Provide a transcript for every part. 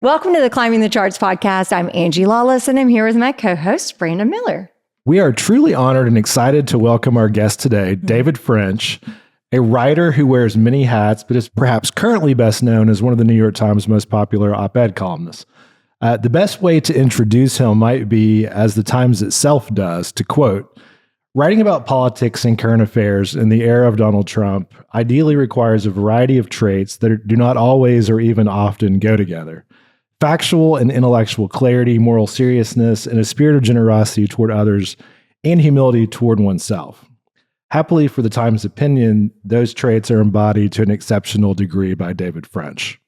Welcome to the Climbing the Charts podcast. I'm Angie Lawless, and I'm here with my co-host, Brandon Miller. We are truly honored and excited to welcome our guest today, David French, a writer who wears many hats, but is perhaps currently best known as one of the New York Times' most popular op-ed columnists. The best way to introduce him might be, as the Times itself does, to quote, "Writing about politics and current affairs in the era of Donald Trump ideally requires a variety of traits that do not always or even often go together. Factual and intellectual clarity, moral seriousness, and a spirit of generosity toward others and humility toward oneself. Happily for the Times' opinion, those traits are embodied to an exceptional degree by David French."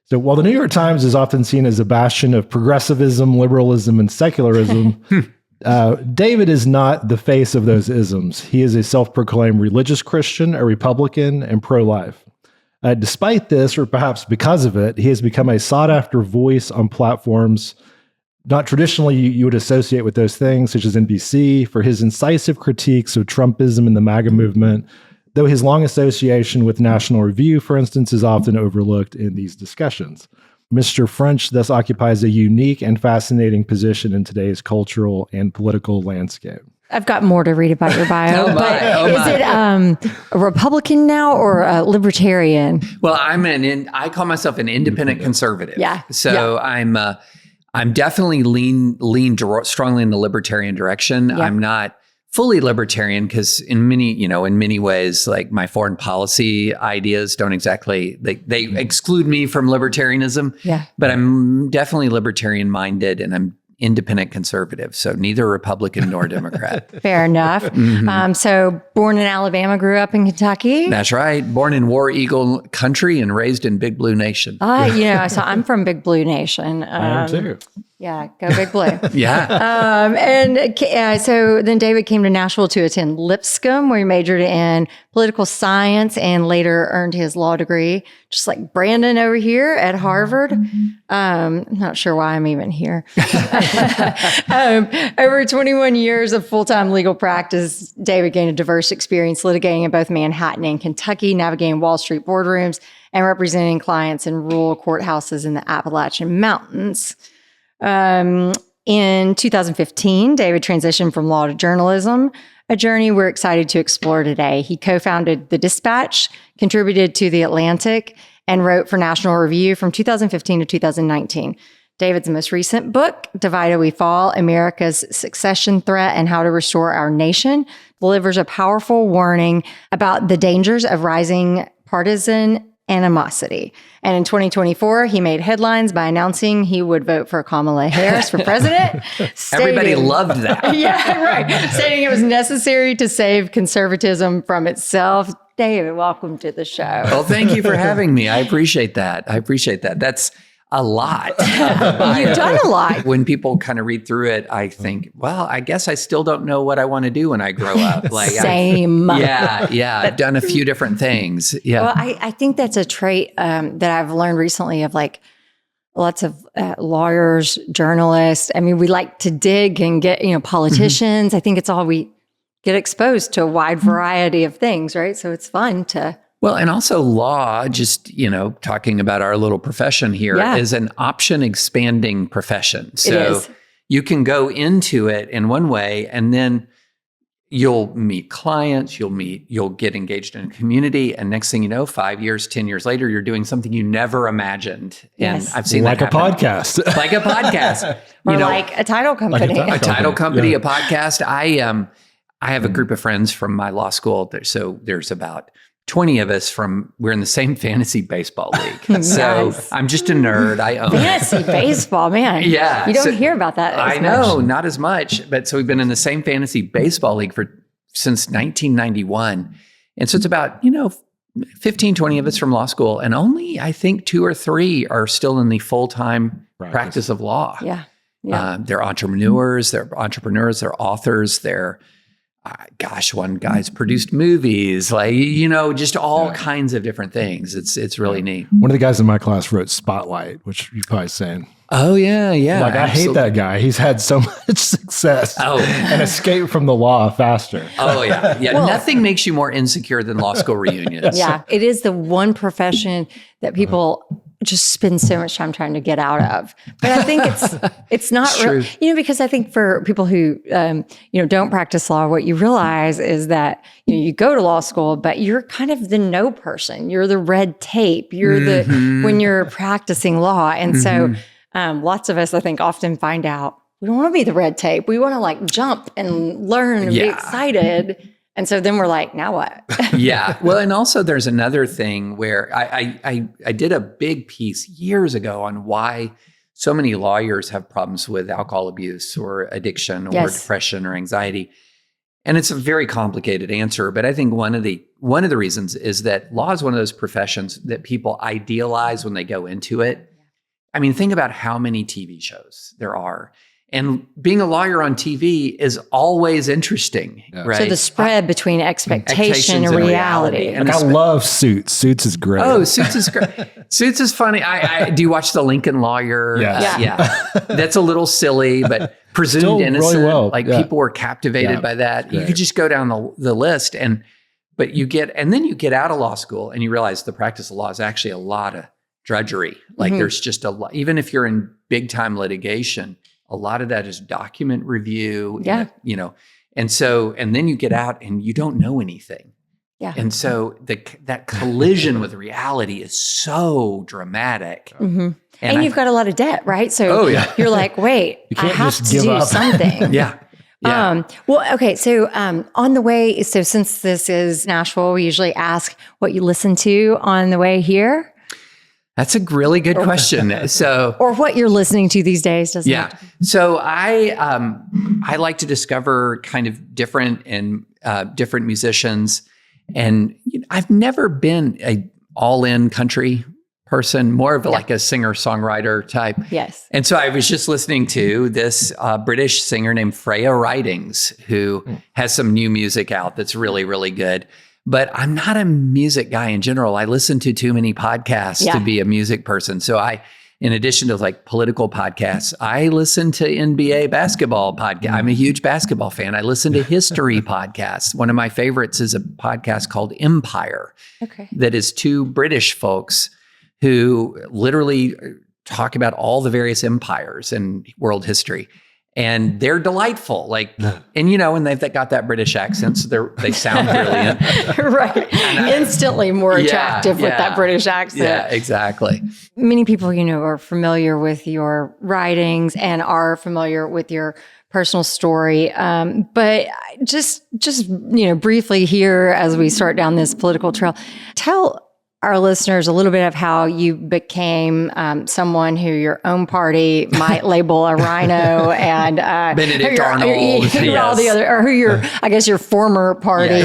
So while the New York Times is often seen as a bastion of progressivism, liberalism, and secularism, David is not the face of those isms. He is a self-proclaimed religious Christian, a Republican, and pro-life. Despite this, or perhaps because of it, he has become a sought-after voice on platforms not traditionally you would associate with those things, such as NBC, for his incisive critiques of Trumpism and the MAGA movement, though his long association with National Review, for instance, is often overlooked in these discussions. Mr. French thus occupies a unique and fascinating position in today's cultural and political landscape. I've got more to read about your bio, is it a Republican now or a libertarian? Well, I call myself an independent conservative. Yeah. So yeah. I'm definitely lean strongly in the libertarian direction. Yeah. I'm not fully libertarian because in many ways, like my foreign policy ideas don't exactly, they exclude me from libertarianism. Yeah. But I'm definitely libertarian minded and I'm independent conservative, so neither Republican nor Democrat. Fair enough. Mm-hmm. So born in Alabama, grew up in Kentucky. That's right. Born in War Eagle country and raised in Big Blue Nation. So I'm from Big Blue Nation. I am too. Yeah, go Big Blue. Yeah. So then David came to Nashville to attend Lipscomb, where he majored in political science and later earned his law degree, just like Brandon over here at Harvard. I'm not sure why I'm even here. Over 21 years of full-time legal practice, David gained a diverse experience litigating in both Manhattan and Kentucky, navigating Wall Street boardrooms, and representing clients in rural courthouses in the Appalachian Mountains. In 2015, David transitioned from law to journalism, a journey we're excited to explore today. He co-founded The Dispatch, contributed to The Atlantic, and wrote for National Review from 2015 to 2019. David's most recent book, Divided We Fall, America's Succession Threat and How to Restore Our Nation, delivers a powerful warning about the dangers of rising partisan animosity. And in 2024, he made headlines by announcing he would vote for Kamala Harris for president. Everybody loved that. Yeah, right. Stating it was necessary to save conservatism from itself. David, welcome to the show. Well, thank you for having me. I appreciate that. That's a lot. You've done a lot. When people kind of read through it, I think, well, I guess I still don't know what I want to do when I grow up. Same. I've done a few different things. Yeah. Well, I think that's a trait that I've learned recently of like lots of lawyers, journalists. I mean, we like to dig and get, politicians. Mm-hmm. I think it's all we get exposed to a wide variety of things, right? So it's fun to... Well, and also law, just, talking about our little profession here, is an option expanding profession. So you can go into it in one way and then you'll meet clients, you'll get engaged in a community. And next thing you know, 5 years, 10 years later, you're doing something you never imagined. And I've seen that happen. Like a podcast. Like a podcast. Like a title company. A title company, a podcast. I have a group of friends from my law school. So there's about 20 of us we're in the same fantasy baseball league. Nice. So I'm just a nerd. I own fantasy baseball, man. Yeah. You don't hear about that I know, not as much. But so we've been in the same fantasy baseball league since 1991. And so it's about, 15, 20 of us from law school. And only, I think, 2 or 3 are still in the full-time practice of law. Yeah. They're entrepreneurs, they're authors, they're one guy's produced movies, just all kinds of different things. It's really neat. One of the guys in my class wrote Spotlight, which you're probably saying. Oh, yeah. I hate that guy. He's had so much success and escaped from the law faster. Oh, yeah. Well, nothing makes you more insecure than law school reunions. Yeah, it is the one profession that people just spend so much time trying to get out of. But I think it's not true. because I think for people who don't practice law, what you realize is that you go to law school, but you're kind of the no person. You're the red tape. You're the when you're practicing law, and so lots of us, I think, often find out we don't want to be the red tape. We want to like jump and learn and be excited. And so then we're like, now what? Yeah. Well, and also there's another thing where I did a big piece years ago on why so many lawyers have problems with alcohol abuse or addiction or depression or anxiety. And it's a very complicated answer, but I think one of the reasons is that law is one of those professions that people idealize when they go into it. I mean, think about how many TV shows there are. And being a lawyer on TV is always interesting, right? So the spread between expectation and reality. And I love Suits. Suits is great. Oh, Suits is great. Suits is funny. I do you watch The Lincoln Lawyer? Yes. Yeah. That's a little silly, but presumed Still innocent. really well. People were captivated by that. Great. You could just go down the list, but you get out of law school and you realize the practice of law is actually a lot of drudgery. Like there's just a lot, even if you're in big time litigation, a lot of that is document review, and then you get out and you don't know anything. Yeah. And so that collision with reality is so dramatic. Mm-hmm. And you've got a lot of debt, right? So you're like, wait, I have to do something. Yeah. Well, okay. So on the way, so since this is Nashville, we usually ask what you listen to on the way here. That's a really good question. So, or what you're listening to these days, doesn't it? Yeah. So I like to discover kind of different musicians, and I've never been a all-in country person, more of like a singer-songwriter type. Yes. And so I was just listening to this British singer named Freya Ridings, who has some new music out that's really, really good. But I'm not a music guy in general. I listen to too many podcasts to be a music person. So in addition to like political podcasts, I listen to NBA basketball podcasts. I'm a huge basketball fan. I listen to history podcasts. One of my favorites is a podcast called Empire that is two British folks who literally talk about all the various empires in world history. And they're delightful, and they've got that British accent, so they sound brilliant, right? Instantly more attractive with that British accent. Yeah, exactly. Many people, are familiar with your writings and are familiar with your personal story, but just briefly here as we start down this political trail, tell our listeners a little bit of how you became someone who your own party might label a rhino, and Benedict Arnold, all the other, or who your former party.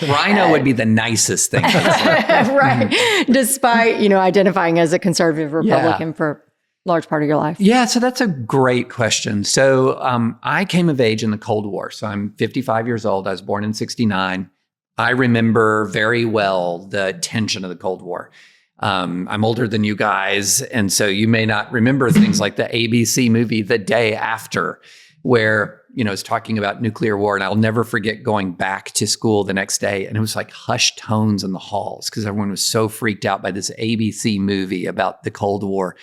Rhino would be the nicest thing, right? Despite identifying as a conservative Republican for a large part of your life. Yeah, so that's a great question. So I came of age in the Cold War. So I'm 55 years old. I was born in '69. I remember very well the tension of the Cold War. I'm older than you guys, and so you may not remember things like the ABC movie The Day After, where, it's talking about nuclear war. And I'll never forget going back to school the next day, and it was like hushed tones in the halls because everyone was so freaked out by this ABC movie about the Cold War.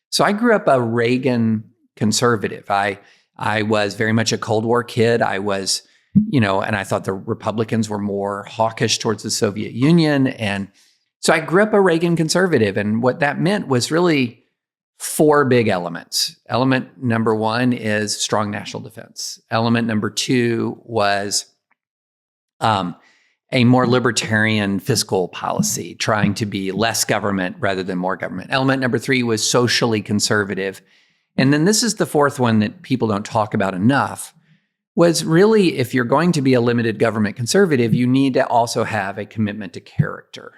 So I grew up a Reagan conservative. I was very much a Cold War kid. I was and I thought the Republicans were more hawkish towards the Soviet Union. And so I grew up a Reagan conservative. And what that meant was really four big elements. Element number one is strong national defense. Element number two was a more libertarian fiscal policy, trying to be less government rather than more government. Element number three was socially conservative. And then this is the fourth one that people don't talk about enough, was really, if you're going to be a limited government conservative, you need to also have a commitment to character.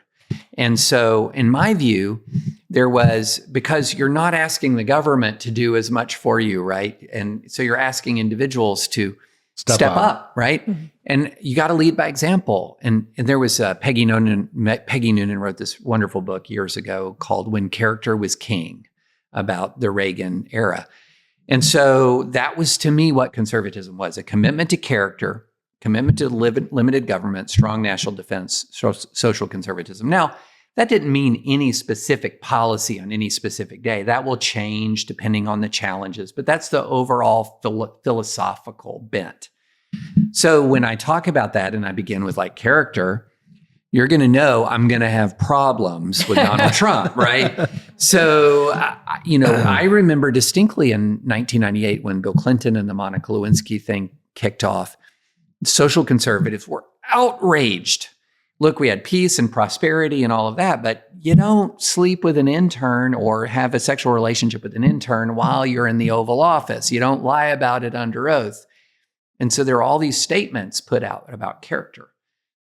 And so in my view, because you're not asking the government to do as much for you, right? And so you're asking individuals to step up, right? Mm-hmm. And you got to lead by example. And there was Peggy Noonan wrote this wonderful book years ago called When Character Was King, about the Reagan era. And so that was, to me, what conservatism was: a commitment to character, commitment to limited government, strong national defense, social conservatism. Now, That didn't mean any specific policy on any specific day. That will change depending on the challenges, but that's the overall philosophical bent. So when I talk about that and I begin with like character, you're going to know I'm going to have problems with Donald Trump, right? So, I remember distinctly in 1998 when Bill Clinton and the Monica Lewinsky thing kicked off, social conservatives were outraged. Look, we had peace and prosperity and all of that, but you don't sleep with an intern or have a sexual relationship with an intern while you're in the Oval Office. You don't lie about it under oath. And so there are all these statements put out about character.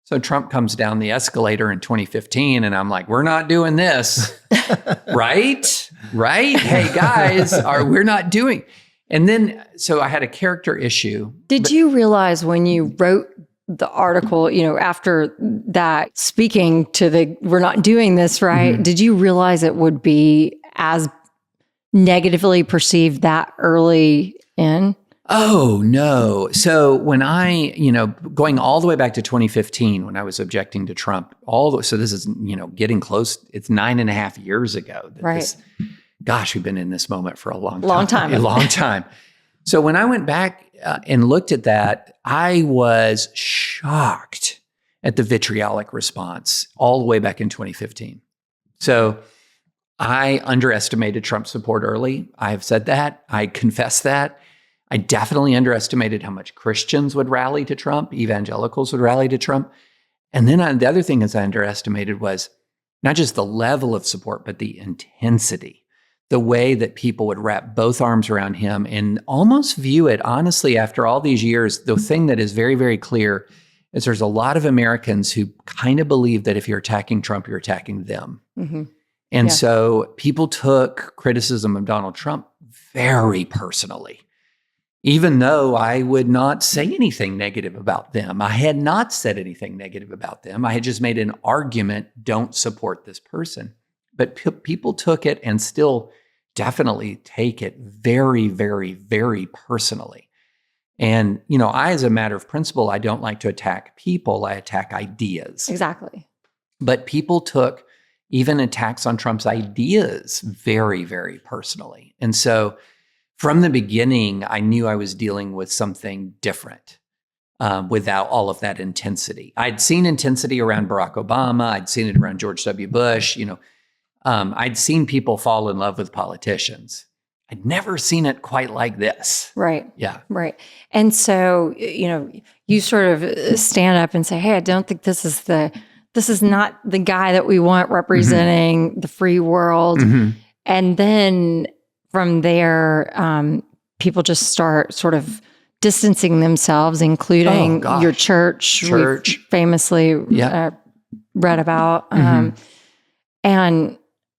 So Trump comes down the escalator in 2015 and I'm like, we're not doing this, right? Right? Hey guys, we're not doing. And then, so I had a character issue. Did you realize when you wrote the article, after that, speaking to we're not doing this, right? Mm-hmm. Did you realize it would be as negatively perceived that early in? Oh, no. So when going all the way back to 2015, when I was objecting to Trump, so this is, getting close. It's 9.5 years ago. Right. We've been in this moment for a long time. A long time. So when I went back and looked at that, I was shocked at the vitriolic response all the way back in 2015. So I underestimated Trump's support early. I've said that. I confess that. I definitely underestimated how much Christians would rally to Trump, evangelicals would rally to Trump. And then the other thing I underestimated was not just the level of support, but the intensity, the way that people would wrap both arms around him and almost view it, honestly, after all these years, the thing that is very, very clear is there's a lot of Americans who kind of believe that if you're attacking Trump, you're attacking them. Mm-hmm. And so people took criticism of Donald Trump very personally. Even though I would not say anything negative about them. I had not said anything negative about them. I had just made an argument, don't support this person. But people took it and still definitely take it very, very, very personally. And, I, as a matter of principle, I don't like to attack people. I attack ideas. Exactly. But people took even attacks on Trump's ideas very, very personally. And so from the beginning, I knew I was dealing with something different without all of that intensity. I'd seen intensity around Barack Obama. I'd seen it around George W. Bush. I'd seen people fall in love with politicians. I'd never seen it quite like this. Right. Yeah. Right. And so, you sort of stand up and say, hey, I don't think this is not the guy that we want representing the free world. Mm-hmm. And then from there, people just start sort of distancing themselves, including your church. We famously read about, and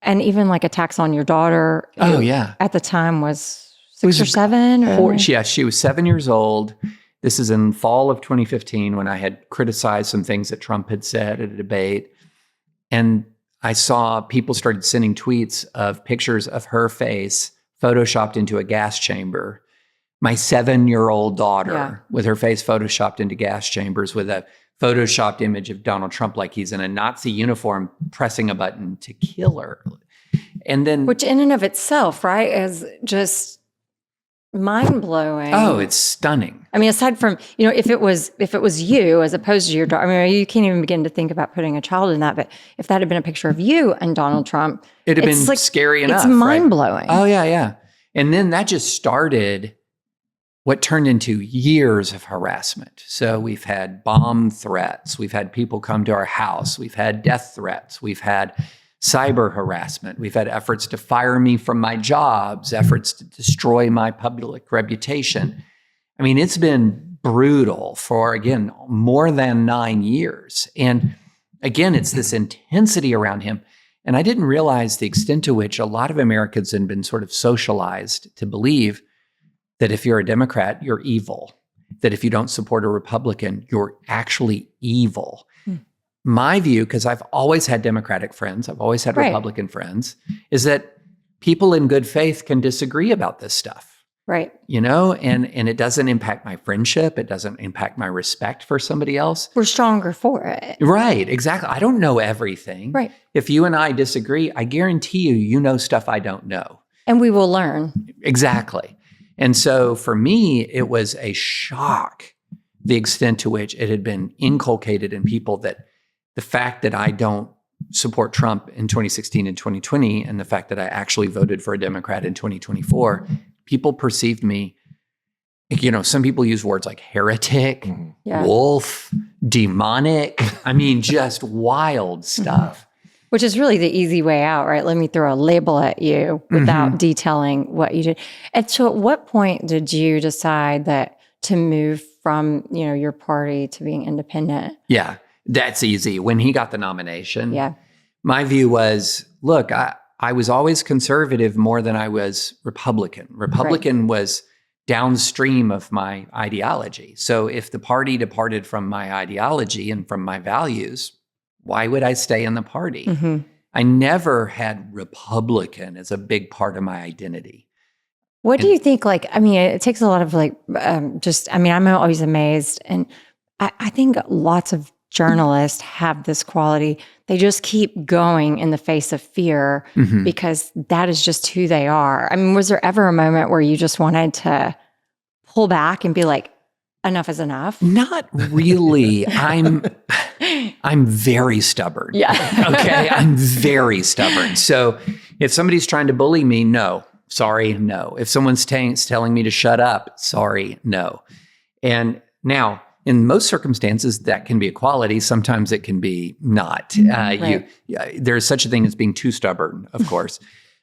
even like attacks on your daughter. At the time was 6 or 7. She was 7 years old. This is in fall of 2015 when I had criticized some things that Trump had said at a debate, and I saw people started sending tweets of pictures of her face photoshopped into a gas chamber. My 7-year-old daughter with her face photoshopped into gas chambers with a photoshopped image of Donald Trump like he's in a Nazi uniform pressing a button to kill her. And then, which in and of itself, right, is just mind-blowing. Oh, it's stunning. I mean, aside from, if it was you as opposed to your daughter, I mean, you can't even begin to think about putting a child in that, but if that had been a picture of you and Donald Trump, it'd have been scary enough. It's mind-blowing. Right? Oh, yeah. And then that just started what turned into years of harassment. So we've had bomb threats. We've had people come to our house. We've had death threats. We've had cyber harassment. We've had efforts to fire me from my jobs, efforts to destroy my public reputation. I mean, it's been brutal for, again, more than 9 years. And again, it's this intensity around him. And I didn't realize the extent to which a lot of Americans had been sort of socialized to believe that if you're a Democrat, you're evil, that if you don't support a Republican, you're actually evil. My view, because I've always had Democratic friends, I've always had Republican friends, is that people in good faith can disagree about this stuff. Right. And it doesn't impact my friendship. It doesn't impact my respect for somebody else. We're stronger for it. Right, exactly. I don't know everything. Right. If you and I disagree, I guarantee you know stuff I don't know. And we will learn. Exactly. And so for me, it was a shock, the extent to which it had been inculcated in people that the fact that I don't support Trump in 2016 and 2020, and the fact that I actually voted for a Democrat in 2024, people perceived me, some people use words like heretic, wolf, demonic. I mean, just wild stuff. Which is really the easy way out, right? Let me throw a label at you without detailing what you did. And so at what point did you decide that to move from, your party to being independent? Yeah, that's easy. When he got the nomination, yeah, my view was, look, I was always conservative more than I was Republican. Republican was downstream of my ideology. So if the party departed from my ideology and from my values, why would I stay in the party? I never had Republican as a big part of my identity. What do you think? It takes a lot of I'm always amazed. And I think lots of journalists have this quality. They just keep going in the face of fear because that is just who they are. I mean, was there ever a moment where you just wanted to pull back and be like, enough is enough? Not really. I'm very stubborn. Yeah. Okay. I'm very stubborn. So if somebody's trying to bully me, no. Sorry, no. If someone's telling me to shut up, sorry, no. And now, in most circumstances, that can be a quality. Sometimes it can be not. Right. There's such a thing as being too stubborn, of course.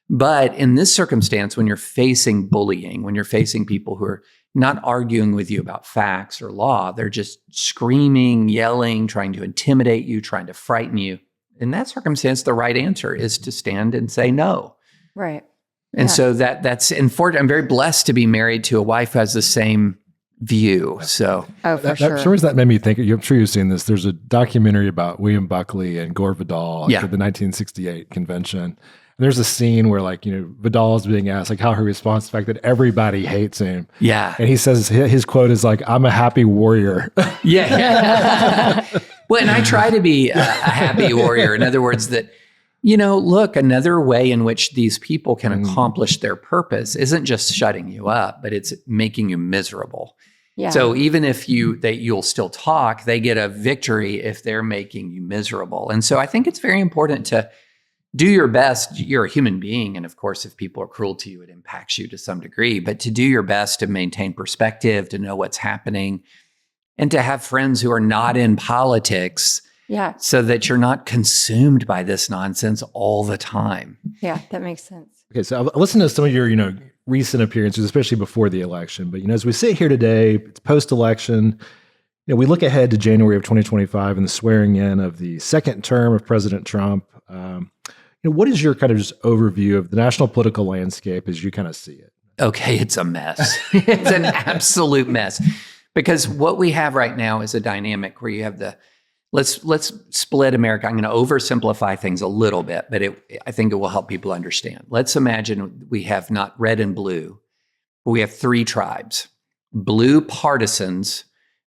But in this circumstance, when you're facing bullying, when you're facing people who are not arguing with you about facts or law, they're just screaming, yelling, trying to intimidate you, trying to frighten you. In that circumstance, the right answer is to stand and say no. Right. And so that's important. I'm very blessed to be married to a wife who has the same view. So, for sure. Sure as that made me think, I'm sure you've seen this. There's a documentary about William Buckley and Gore Vidal at the 1968 convention. And there's a scene where Vidal is being asked how he responds to the fact that everybody hates him. Yeah. And he says his quote is I'm a happy warrior. Yeah. Well, and I try to be a happy warrior. In other words, that, look, another way in which these people can accomplish their purpose isn't just shutting you up, but it's making you miserable. Yeah. So even if you'll still talk, they get a victory if they're making you miserable. And so I think it's very important to do your best. You're a human being. And of course, if people are cruel to you, it impacts you to some degree, but to do your best to maintain perspective, to know what's happening, and to have friends who are not in politics. Yeah. So that you're not consumed by this nonsense all the time. Yeah, that makes sense. Okay, so I've listened to some of your, recent appearances, especially before the election. But, as we sit here today, it's post-election. We look ahead to January of 2025 and the swearing in of the second term of President Trump. What is your kind of just overview of the national political landscape as you kind of see it? Okay, it's a mess. It's an absolute mess. Because what we have right now is a dynamic where you have let's split America. I'm going to oversimplify things a little bit, but I think it will help people understand. Let's imagine we have not red and blue, but we have three tribes: blue partisans,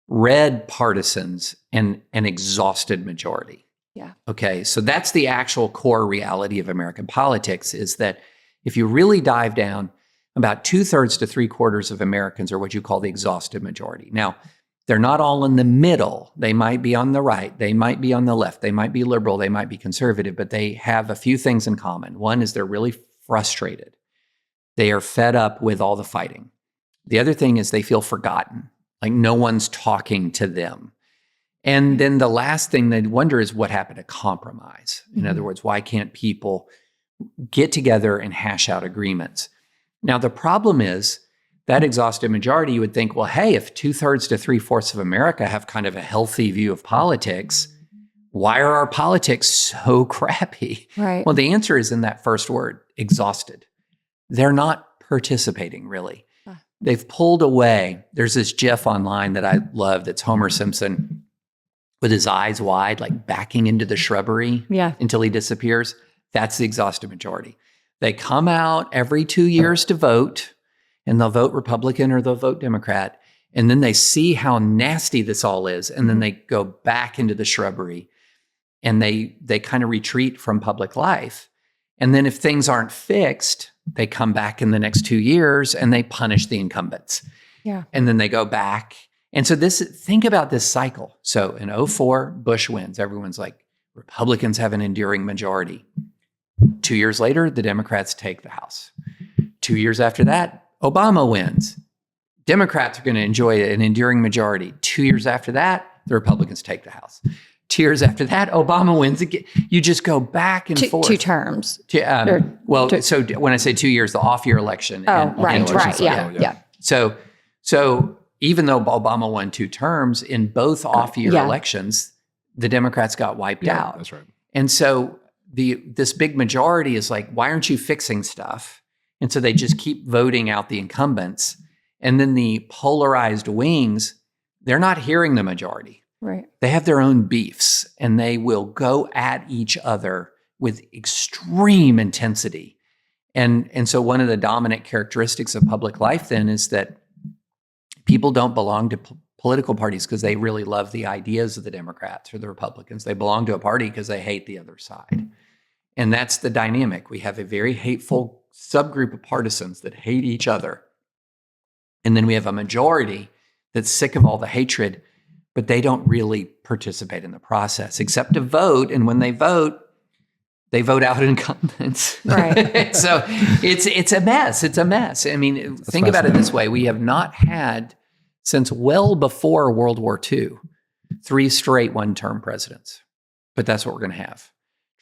red partisans, and an exhausted majority. Yeah. Okay, so that's the actual core reality of American politics, is that if you really dive down, about 2/3 to 3/4 of Americans are what you call the exhausted majority. Now, they're not all in the middle. They might be on the right. They might be on the left. They might be liberal. They might be conservative, but they have a few things in common. One is they're really frustrated. They are fed up with all the fighting. The other thing is they feel forgotten, like no one's talking to them. And then the last thing they wonder is what happened to compromise. In other words, why can't people get together and hash out agreements? Now, the problem is that exhausted majority, you would think, well, hey, if 2/3 to 3/4 of America have kind of a healthy view of politics, why are our politics so crappy? Right. Well, the answer is in that first word, exhausted. They're not participating, really. They've pulled away. There's this GIF online that I love that's Homer Simpson with his eyes wide, like backing into the shrubbery until he disappears. That's the exhausted majority. They come out every 2 years to vote, and they'll vote Republican or they'll vote Democrat. And then they see how nasty this all is. And then they go back into the shrubbery and they kind of retreat from public life. And then if things aren't fixed, they come back in the next 2 years and they punish the incumbents. Yeah. And then they go back. And so think about this cycle. So in 2004, Bush wins. Everyone's like, Republicans have an enduring majority. 2 years later, the Democrats take the House. 2 years after that, Obama wins. Democrats are going to enjoy an enduring majority. 2 years after that, the Republicans take the House. 2 years after that, Obama wins again. You just go back and forth. 2 terms. So when I say 2 years, the off-year election. Right. Yeah. So even though Obama won 2 terms, in both off-year elections, the Democrats got wiped out. That's right. And so this big majority is like, why aren't you fixing stuff? And so they just keep voting out the incumbents. And then the polarized wings, they're not hearing the majority. Right. They have their own beefs and they will go at each other with extreme intensity. And so one of the dominant characteristics of public life then is that people don't belong to political parties because they really love the ideas of the Democrats or the Republicans. They belong to a party because they hate the other side. And that's the dynamic. We have a very hateful subgroup of partisans that hate each other. And then we have a majority that's sick of all the hatred, but they don't really participate in the process except to vote. And when they vote out incumbents. Right. So it's a mess. It's a mess. I mean, think about it this way. We have not had, since well before World War II, 3 straight one-term presidents. But that's what we're going to have.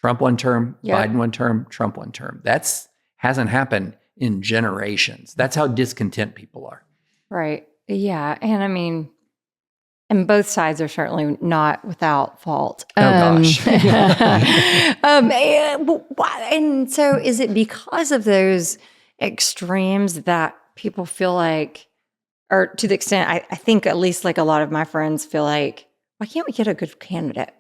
Trump 1 term, Biden 1 term, Trump 1 term. That's hasn't happened in generations. That's how discontent people are. Right. Yeah. And I mean, and both sides are certainly not without fault. Gosh. And so is it because of those extremes that people feel like, or to the extent, I think at least like a lot of my friends feel like, why can't we get a good candidate?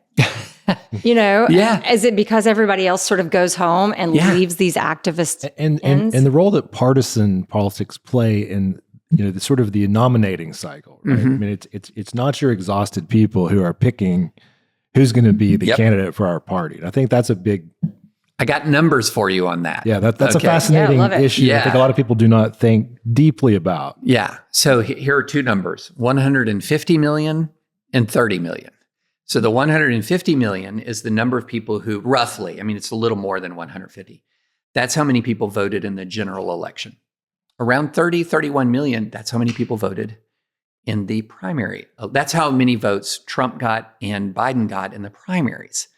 Yeah. Is it because everybody else sort of goes home and leaves these activist and the role that partisan politics play in the sort of the nominating cycle, right? Mm-hmm. I mean, it's not your exhausted people who are picking who's going to be the candidate for our party. And I think that's a big. I got numbers for you on that. Yeah, that's a fascinating issue. Yeah. I think a lot of people do not think deeply about. Yeah. So here are 2 numbers: 150 million and 30 million. So the 150 million is the number of people who roughly, I mean, it's a little more than 150. That's how many people voted in the general election. Around 30, 31 million, that's how many people voted in the primary. That's how many votes Trump got and Biden got in the primaries.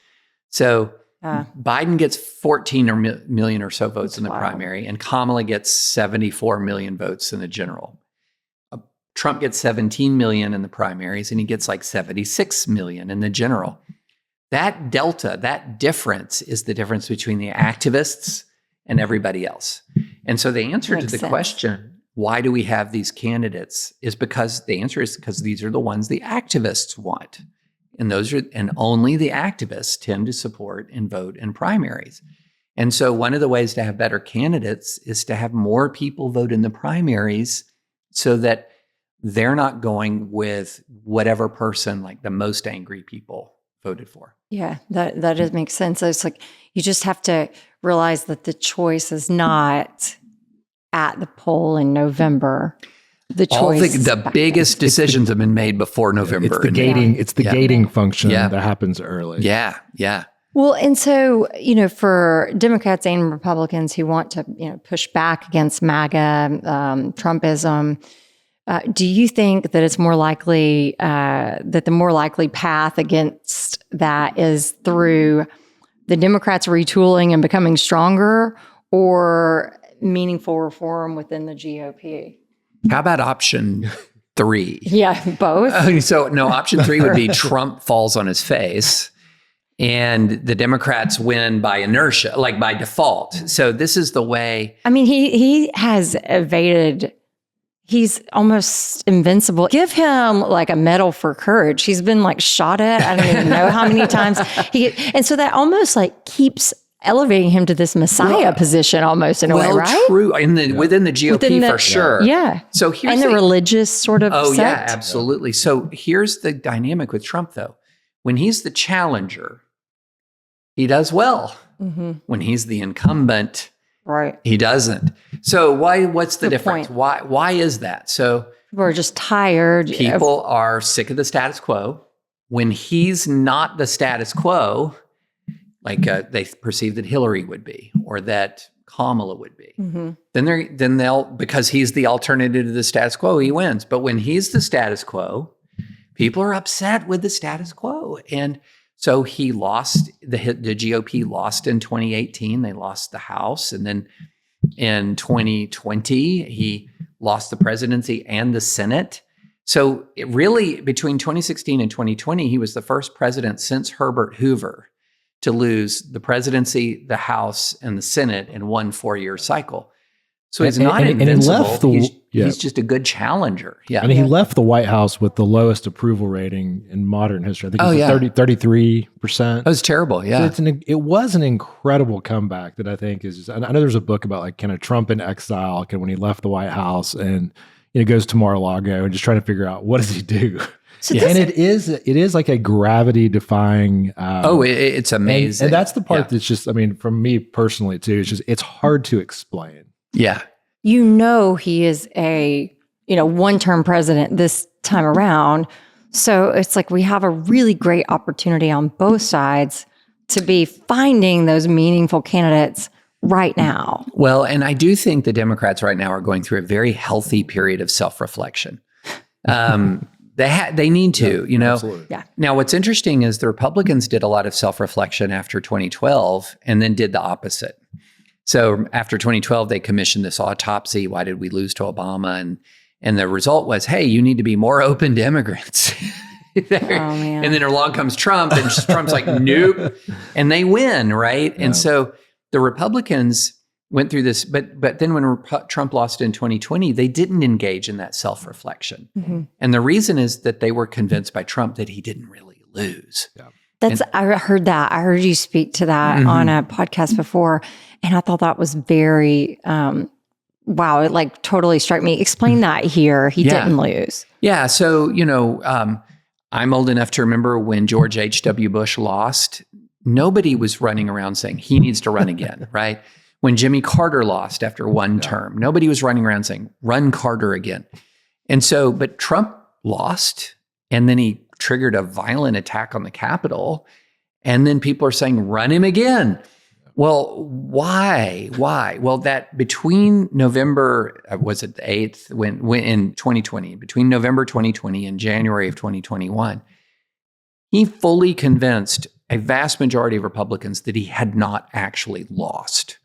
So Biden gets 14 million or so votes in the primary, and Kamala gets 74 million votes in the general. Trump gets 17 million in the primaries, and he gets like 76 million in the general. That delta, that difference is the difference between the activists and everybody else. And so the answer to the question, why do we have these candidates, is because the answer is because these are the ones the activists want. And only the activists tend to support and vote in primaries. And so one of the ways to have better candidates is to have more people vote in the primaries so that they're not going with whatever person like the most angry people voted for. Yeah, that does make sense. It's like you just have to realize that the choice is not at the poll in November. The choice, the biggest decisions have been made before November. It's the gating. It's the gating function that happens early. Yeah. Well, and so, for Democrats and Republicans who want to, push back against MAGA, Trumpism, do you think that it's more likely that the more likely path against that is through the Democrats retooling and becoming stronger, or meaningful reform within the GOP? How about option 3? Yeah, both. Option 3 would be Trump falls on his face and the Democrats win by inertia, like by default. So this is the way. I mean, he has evaded. He's almost invincible. Give him like a medal for courage. He's been like shot at. I don't even know how many times. And so that almost like keeps elevating him to this messiah position almost in a way, right? True. Within the GOP for sure. Yeah. So here's and the religious sort of Oh, sect. yeah, absolutely. So here's the dynamic with Trump, though. When he's the challenger, he does well. Mm-hmm. When he's the incumbent, Right. he doesn't. So what's the Good difference? point. Why is that? So We're just tired. people are sick of the status quo. When he's not the status quo, like they perceive that Hillary would be, or that Kamala would be, Mm-hmm. then they'll, because he's the alternative to the status quo, he wins. But when he's the status quo, people are upset with the status quo. And so he lost, the GOP lost in 2018. They lost the House. And then in 2020, he lost the presidency and the Senate. So it really, between 2016 and 2020, he was the first president since Herbert Hoover to lose the presidency, the House, and the Senate in one 4-year cycle. So he's not invincible. He's just a good challenger. Yeah. And he left the White House with the lowest approval rating in modern history. I think it was 33%. That was terrible. Yeah. So it was an incredible comeback that I think is just, I know there's a book about like kind of Trump in exile, when he left the White House and goes to Mar-a-Lago and just trying to figure out what does he do. So and it is like a gravity defying. It's amazing. And that's the part that's just, from me personally too, it's hard to explain. Yeah. He is a, one-term president this time around. So it's like we have a really great opportunity on both sides to be finding those meaningful candidates right now. Well, and I do think the Democrats right now are going through a very healthy period of self-reflection. They need to, Absolutely. Yeah. Now, what's interesting is the Republicans did a lot of self-reflection after 2012 and then did the opposite. So after 2012, they commissioned this autopsy. Why did we lose to Obama? And the result was, hey, you need to be more open to immigrants. Man. And then along comes Trump, and Trump's like, nope. And they win, right? Yeah. And so the Republicans went through this, but then when Trump lost in 2020, they didn't engage in that self-reflection. Mm-hmm. And the reason is that they were convinced by Trump that he didn't really lose. Yeah. I heard that. I heard you speak to that on a podcast before, and I thought that was very, wow, it like totally struck me. Explain that here. He didn't lose. Yeah. So, I'm old enough to remember when George H.W. Bush lost, nobody was running around saying he needs to run again, right? When Jimmy Carter lost after one term, nobody was running around saying, run Carter again. And so, but Trump lost, and then he triggered a violent attack on the Capitol. And then people are saying, run him again. Well, why? Well, that between November, was it the 8th, when in 2020, between November 2020 and January of 2021, he fully convinced a vast majority of Republicans that he had not actually lost.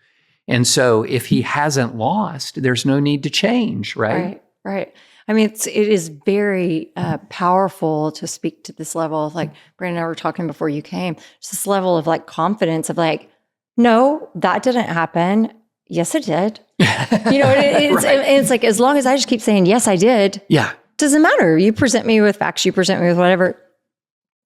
And so if he hasn't lost, there's no need to change, right? Right. It is very powerful to speak to this level of, like, Brandon and I were talking before you came, just this level of like confidence of like, no, that didn't happen. Yes, it did. It's like, as long as I just keep saying, yes, I did. Yeah. Doesn't matter. You present me with facts, you present me with whatever.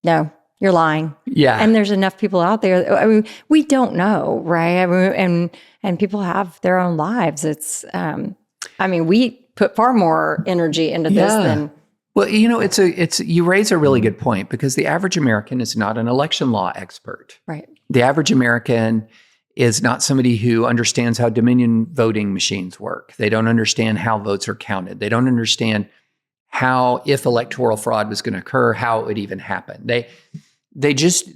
No, you're lying. Yeah. And there's enough people out there. We don't know, right? And people have their own lives. It's, we put far more energy into this than. Well, you raise a really good point, because the average American is not an election law expert. Right. The average American is not somebody who understands how Dominion voting machines work. They don't understand how votes are counted. They don't understand how, if electoral fraud was going to occur, how it would even happen. They just,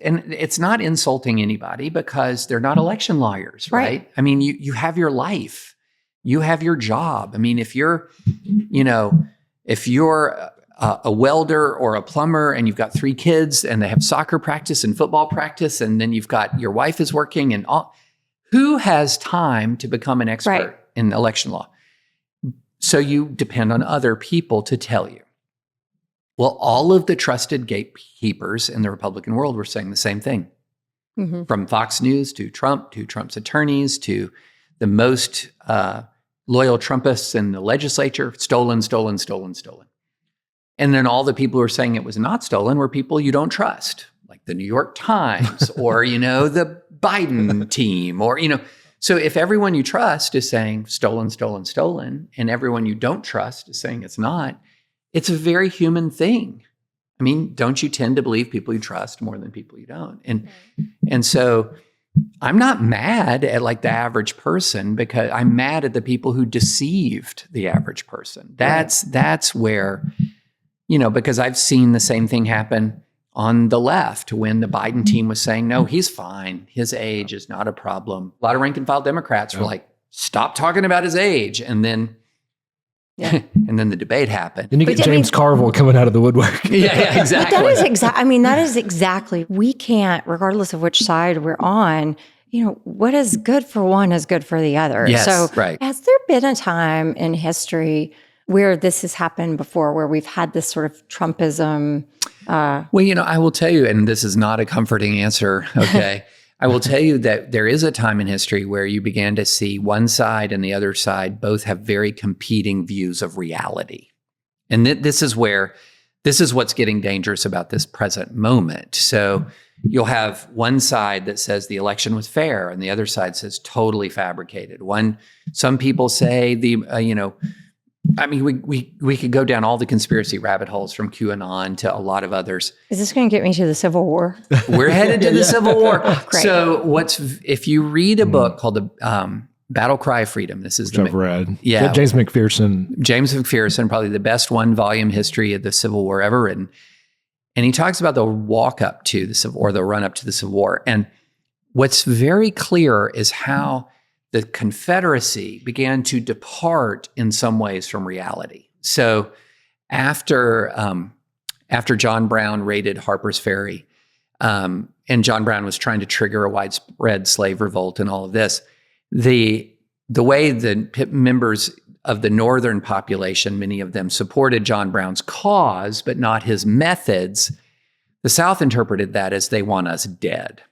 and it's not insulting anybody, because they're not election lawyers, right? You have your life. You have your job. If you're a welder or a plumber and you've got 3 kids and they have soccer practice and football practice, and then you've got your wife is working and all, who has time to become an expert in election law? So you depend on other people to tell you. Well, all of the trusted gatekeepers in the Republican world were saying the same thing. Mm-hmm. From Fox News to Trump's attorneys, to the most loyal Trumpists in the legislature, stolen. And then all the people who were saying it was not stolen were people you don't trust. like the New York Times or, the Biden team or, so if everyone you trust is saying stolen, stolen, stolen, and everyone you don't trust is saying it's not, it's a very human thing. I mean, don't you tend to believe people you trust more than people you don't? And so I'm not mad at like the average person, because I'm mad at the people who deceived the average person. That's where, because I've seen the same thing happen on the left when the Biden team was saying, no, he's fine. His age is not a problem. A lot of rank and file Democrats were like, stop talking about his age. And then and then the debate happened. Then you get James Carville coming out of the woodwork. Yeah, exactly. But that is exactly, we can't, regardless of which side we're on, what is good for one is good for the other. Yes, so right. Has there been a time in history where this has happened before, where we've had this sort of Trumpism? Well, I will tell you, and this is not a comforting answer, okay? I will tell you that there is a time in history where you began to see one side and the other side both have very competing views of reality. And this is what's getting dangerous about this present moment. So you'll have one side that says the election was fair and the other side says totally fabricated. Some people say we could go down all the conspiracy rabbit holes from QAnon to a lot of others. Is this going to get me to the Civil War? We're headed to the Civil War. Great. So if you read a book called the Battle Cry of Freedom, this is Which I've read. Yeah. James McPherson, probably the best one-volume history of the Civil War ever written. And he talks about the walk up to the Civil War, the run up to the Civil War. And what's very clear is how the Confederacy began to depart in some ways from reality. So after John Brown raided Harper's Ferry, and John Brown was trying to trigger a widespread slave revolt and all of this, the way the members of the northern population, many of them supported John Brown's cause, but not his methods, the South interpreted that as they want us dead.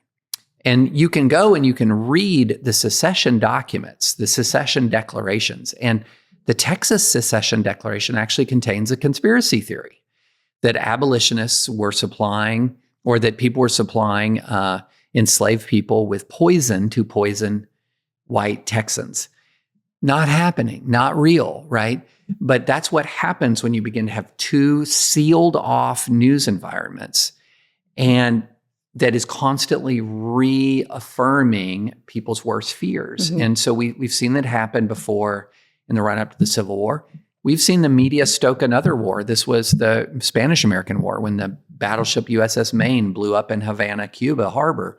And you can go and you can read the secession documents, the secession declarations. And the Texas Secession Declaration actually contains a conspiracy theory that abolitionists were supplying, or that people were supplying enslaved people with poison to poison white Texans. Not happening, not real, right? But that's what happens when you begin to have two sealed off news environments, and that is constantly reaffirming people's worst fears. Mm-hmm. And so we've seen that happen before in the run-up to the Civil War. We've seen the media stoke another war. This was the Spanish-American War, when the battleship USS Maine blew up in Havana, Cuba harbor.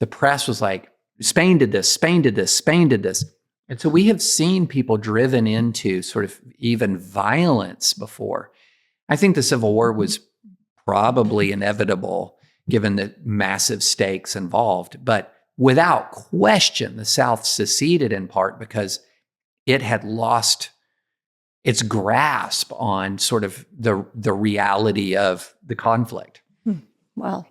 The press was like, Spain did this, Spain did this, Spain did this. And so we have seen people driven into sort of even violence before. I think the Civil War was probably inevitable given the massive stakes involved. But without question, the South seceded in part because it had lost its grasp on sort of the reality of the conflict. Well,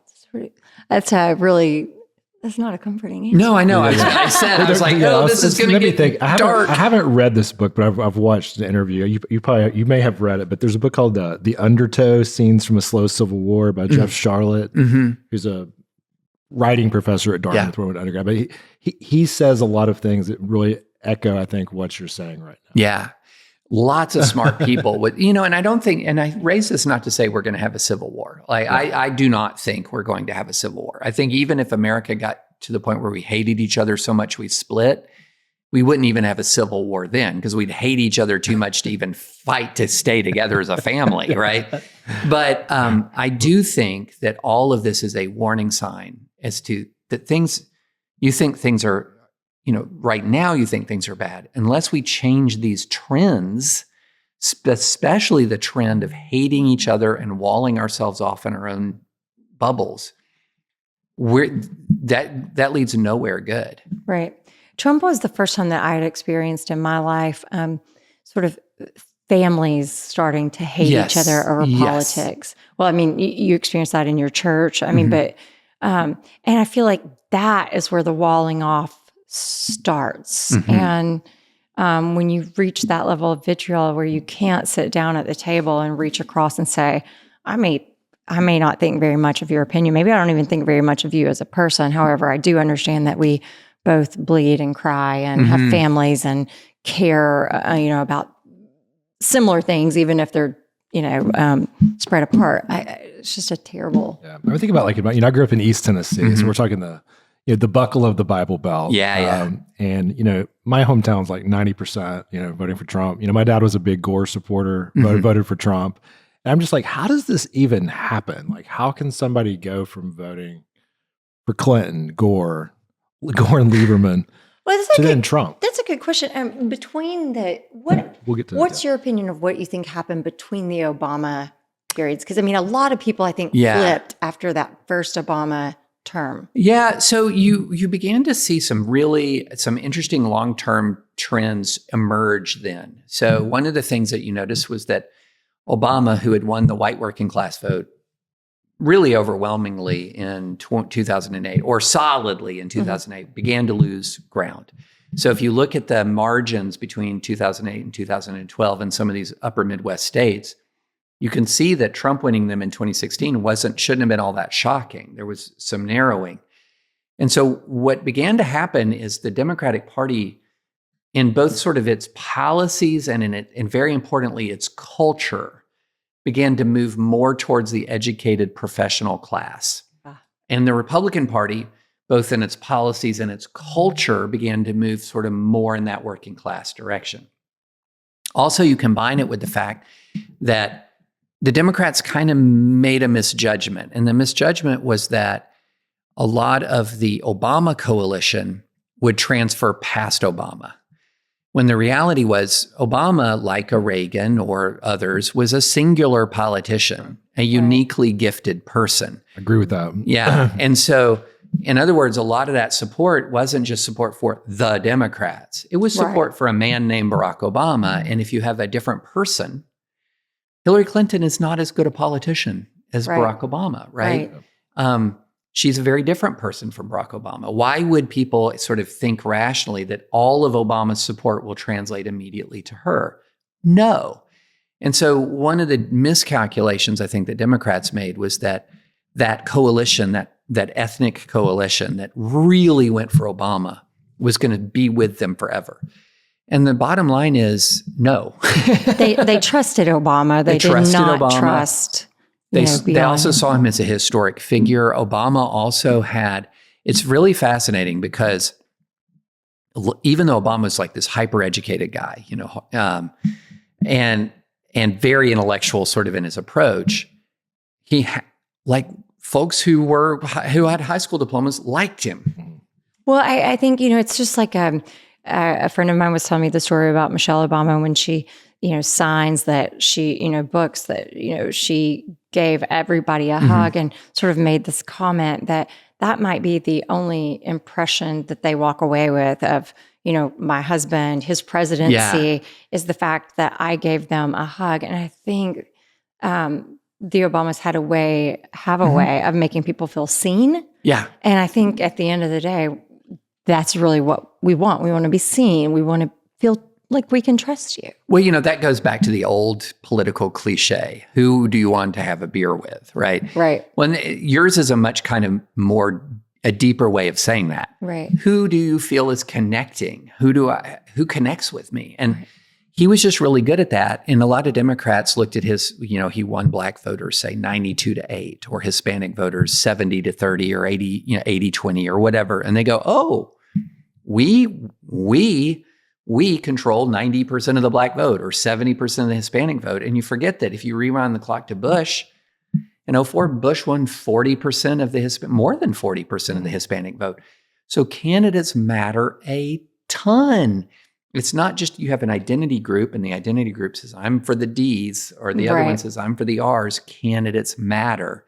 that's not a comforting answer. No, I know. I was like, this is going to get dark. I haven't read this book, but I've watched the interview. You may have read it, but there's a book called The Undertow: Scenes from a Slow Civil War by Jeff Charlotte, who's a writing professor at Dartmouth, where I went undergrad. But he says a lot of things that really echo, I think, what you're saying right now. Yeah. Lots of smart people with, and I don't think, and I raise this not to say we're going to have a civil war. Like, I do not think we're going to have a civil war. I think even if America got to the point where we hated each other so much we split, we wouldn't even have a civil war then, because we'd hate each other too much to even fight to stay together as a family, right? But I do think that all of this is a warning sign as to that you think things are, right now you think things are bad. Unless we change these trends, especially the trend of hating each other and walling ourselves off in our own bubbles, that leads nowhere good. Right. Trump was the first time that I had experienced in my life sort of families starting to hate each other over politics. Well, I mean, you experienced that in your church. I mean, but and I feel like that is where the walling off starts. And when you reach that level of vitriol where you can't sit down at the table and reach across and say, I may I may not think very much of your opinion. Maybe I don't even think very much of you as a person. However, I do understand that we both bleed and cry and have families and care, about similar things, even if they're, spread apart. It's just a terrible. Yeah. I think about I grew up in East Tennessee, so we're talking the buckle of the Bible Belt. Yeah. And, my hometown's like 90%, voting for Trump. My dad was a big Gore supporter, voted for Trump. And I'm just like, how does this even happen? Like, how can somebody go from voting for Clinton, Gore and Lieberman to then Trump? That's a good question. Between we'll get to what's your opinion of what you think happened between the Obama periods? Because, a lot of people, I think, flipped after that first Obama term. Yeah. So you began to see some interesting long-term trends emerge then. So one of the things that you noticed was that Obama, who had won the white working class vote really overwhelmingly in 2008, or solidly in 2008, began to lose ground. So if you look at the margins between 2008 and 2012 in some of these upper Midwest states, you can see that Trump winning them in 2016 shouldn't have been all that shocking. There was some narrowing. And so what began to happen is the Democratic Party, in both sort of its policies and very importantly, its culture, began to move more towards the educated professional class. And the Republican Party, both in its policies and its culture, began to move sort of more in that working class direction. Also, you combine it with the fact that the Democrats kind of made a misjudgment. And the misjudgment was that a lot of the Obama coalition would transfer past Obama, when the reality was Obama, like a Reagan or others, was a singular politician, a uniquely gifted person. I agree with that. Yeah. And so, in other words, a lot of that support wasn't just support for the Democrats. It was support for a man named Barack Obama. And if you have a different person, Hillary Clinton is not as good a politician as Barack Obama, right? She's a very different person from Barack Obama. Why would people sort of think rationally that all of Obama's support will translate immediately to her? No. And so one of the miscalculations I think that Democrats made was that coalition, that ethnic coalition that really went for Obama was going to be with them forever. And the bottom line is no. They trusted Obama. They did not trust. They also saw him as a historic figure. Obama also had, it's really fascinating because even though Obama was like this hyper-educated guy, and very intellectual sort of in his approach, he folks who had high school diplomas liked him. Well, I think, it's just like a friend of mine was telling me the story about Michelle Obama when she, signs that she, books that, she gave everybody a hug and sort of made this comment that might be the only impression that they walk away with of, my husband, his presidency is the fact that I gave them a hug. And I think the Obamas have a way of making people feel seen. Yeah. And I think at the end of the day, that's really what we want. We want to be seen. We want to feel like we can trust you. Well, that goes back to the old political cliche. Who do you want to have a beer with, right? Right. Well, yours is a much kind of a deeper way of saying that. Right. Who do you feel is connecting? Who connects with me? And he was just really good at that. And a lot of Democrats looked at his, he won black voters, say 92-8, or Hispanic voters 70-30 or 80-20 or whatever. And they go, oh, we control 90% of the black vote or 70% of the Hispanic vote. And you forget that if you rewind the clock to Bush, in 2004, Bush won 40% of more than 40% of the Hispanic vote. So candidates matter a ton. It's not just you have an identity group and the identity group says, I'm for the Ds, or the other one says, I'm for the Rs. Candidates matter.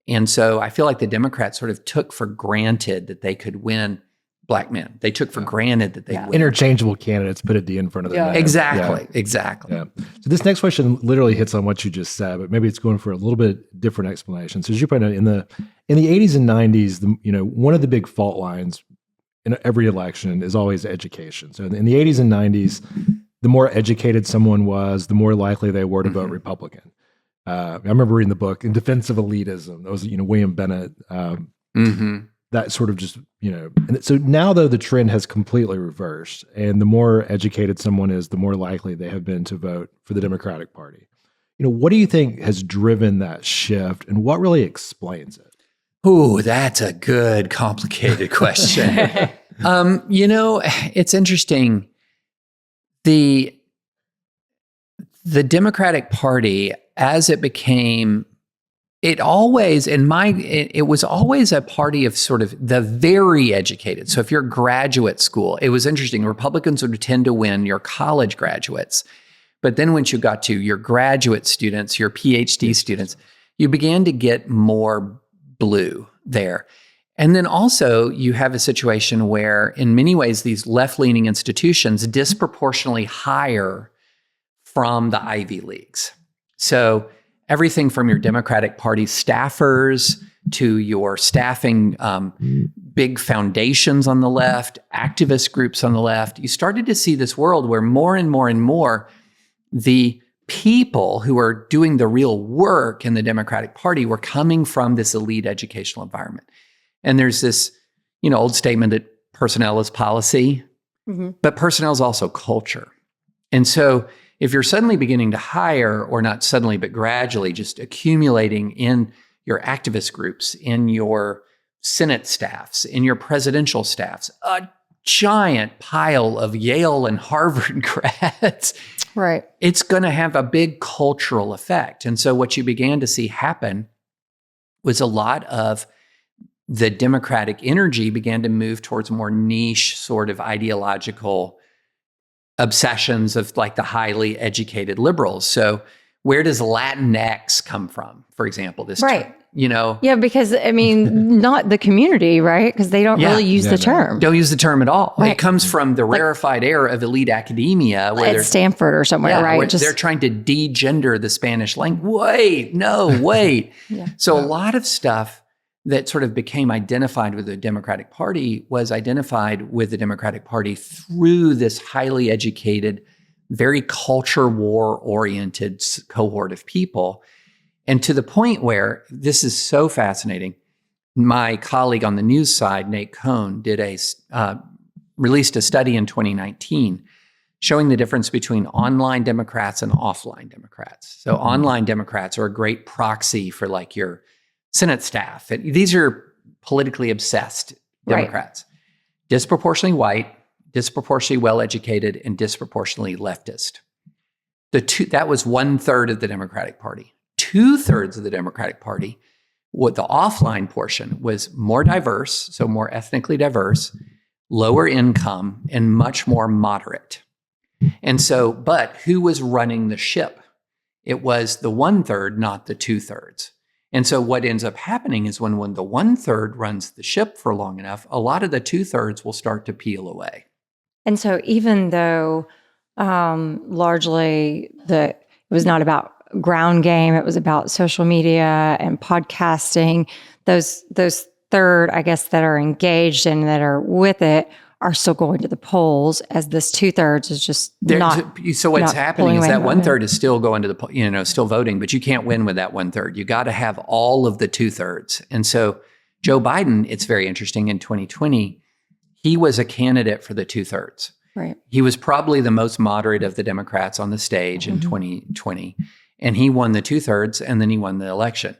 And so I feel like the Democrats sort of took for granted that they could win black men. They took for granted that they would. Interchangeable candidates, put a D in front of them. Exactly. Yeah. So this next question literally hits on what you just said, but maybe it's going for a little bit different explanation. So as you point out, in the 80s and 90s, one of the big fault lines in every election is always education. So in the 80s and 90s, the more educated someone was, the more likely they were to vote Republican. I remember reading the book In Defense of Elitism. That was, William Bennett. That sort of just, and so now though the trend has completely reversed, and the more educated someone is, the more likely they have been to vote for the Democratic Party. What do you think has driven that shift, and what really explains it? Ooh, that's a good, complicated question. It's interesting. The Democratic Party, as it became, it was always a party of sort of the very educated. So if you're graduate school, it was interesting. Republicans would tend to win your college graduates. But then once you got to your graduate students, your PhD students, you began to get more blue there. And then also you have a situation where in many ways these left-leaning institutions disproportionately hire from the Ivy Leagues. So everything from your Democratic Party staffers to your staffing big foundations on the left, activist groups on the left, you started to see this world where more and more and more the people who are doing the real work in the Democratic Party were coming from this elite educational environment. And there's this, old statement that personnel is policy, but personnel is also culture. And so if you're suddenly beginning to hire, or not suddenly, but gradually just accumulating in your activist groups, in your Senate staffs, in your presidential staffs, a giant pile of Yale and Harvard grads, right, it's going to have a big cultural effect. And so what you began to see happen was a lot of the Democratic energy began to move towards more niche sort of ideological obsessions of like the highly educated liberals. So where does Latinx come from, for example? This right. term, Yeah, because not the community, right? Because they don't really use the term. Don't use the term at all. Right. It comes from the rarefied air of elite academia, where at Stanford or somewhere, right? Where they're trying to degender the Spanish language. Wait. So a lot of stuff that sort of became identified with the Democratic Party was identified with the Democratic Party through this highly educated, very culture war-oriented cohort of people. And to the point where, this is so fascinating, my colleague on the news side, Nate Cohn, released a study in 2019 showing the difference between online Democrats and offline Democrats. So online Democrats are a great proxy for like your Senate staff. And these are politically obsessed Democrats, disproportionately white, disproportionately well-educated, and disproportionately leftist. That was 1/3 of the Democratic Party. 2/3 of the Democratic Party, what the offline portion was more diverse, so more ethnically diverse, lower income, and much more moderate. And so, but who was running the ship? It was the 1/3, not the 2/3. And so what ends up happening is when the 1/3 runs the ship for long enough, a lot of the 2/3 will start to peel away. And so even though largely it was not about ground game, it was about social media and podcasting, those third, I guess, that are engaged and that are with it are still going to the polls, as this 2/3 is just not. So what's happening is that 1/3 is still going to the, still voting, but you can't win with that 1/3. You got to have all of the 2/3. And so Joe Biden, it's very interesting, in 2020, he was a candidate for the 2/3. Right. He was probably the most moderate of the Democrats on the stage in 2020, and he won the 2/3, and then he won the election.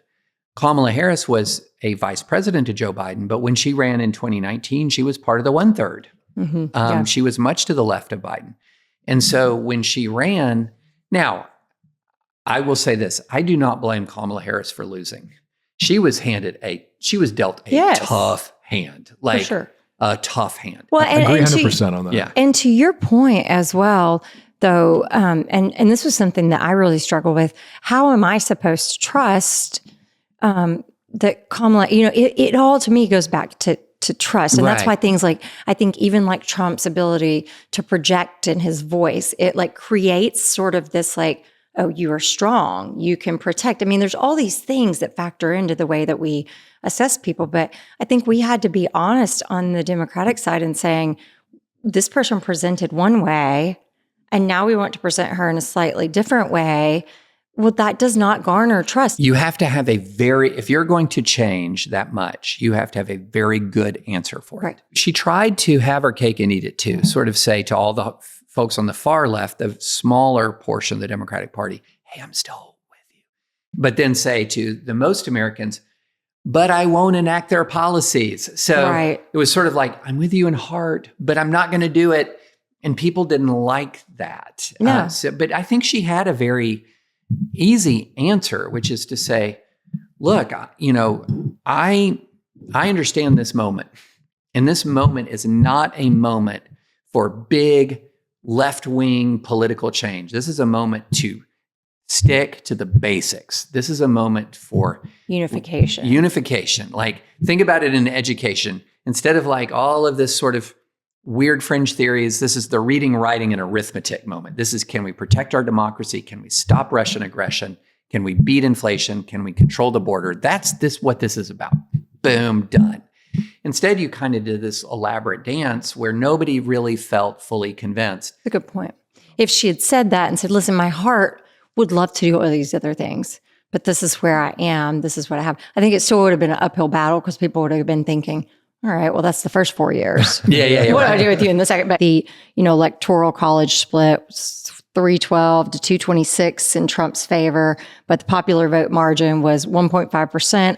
Kamala Harris was a vice president to Joe Biden, but when she ran in 2019, she was part of the 1/3. She was much to the left of Biden. And so when she ran, now, I will say this, I do not blame Kamala Harris for losing. She was dealt a tough hand, like for sure. A tough hand. Well, I agree 100% on that. Yeah. And to your point as well, though, and this was something that I really struggle with. How am I supposed to trust that Kamala, it all to me goes back to trust. And that's why things like, I think even like Trump's ability to project in his voice, it like creates sort of this like, oh, you are strong, you can protect. I mean, there's all these things that factor into the way that we assess people. But I think we had to be honest on the Democratic side and saying, this person presented one way, and now we want to present her in a slightly different way. Well, that does not garner trust. You have to have if you're going to change that much, you have to have a very good answer for it. She tried to have her cake and eat it too, sort of say to all the folks on the far left, the smaller portion of the Democratic Party, hey, I'm still with you. But then say to the most Americans, but I won't enact their policies. So it was sort of like, I'm with you in heart, but I'm not going to do it. And people didn't like that. No. But I think she had a very easy answer, which is to say, look, I understand this moment. And this moment is not a moment for big left-wing political change. This is a moment to stick to the basics. This is a moment for unification. Like, think about it in education. Instead of like all of this sort of weird fringe theories, this is the reading, writing, and arithmetic moment. This is, can we protect our democracy? Can we stop Russian aggression? Can we beat inflation? Can we control the border? That's what this is about. Boom, done. Instead, you kind of did this elaborate dance where nobody really felt fully convinced. That's a good point. If she had said that and said, listen, my heart would love to do all these other things, but this is where I am. This is what I have. I think it still would have been an uphill battle because people would have been thinking, all right, well, that's the first 4 years. Yeah. What do I do with you in the second? But the, electoral college split was 312 to 226 in Trump's favor, but the popular vote margin was 1.5%.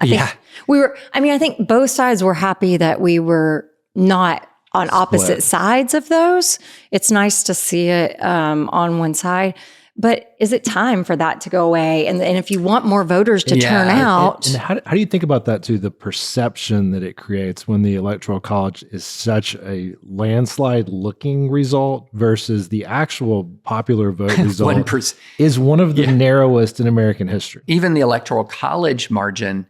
I think both sides were happy that we were not on opposite sides of those. It's nice to see it on one side. But is it time for that to go away? And if you want more voters to turn out. And how do you think about that too, the perception that it creates when the Electoral College is such a landslide looking result versus the actual popular vote result is one of the narrowest in American history. Even the Electoral College margin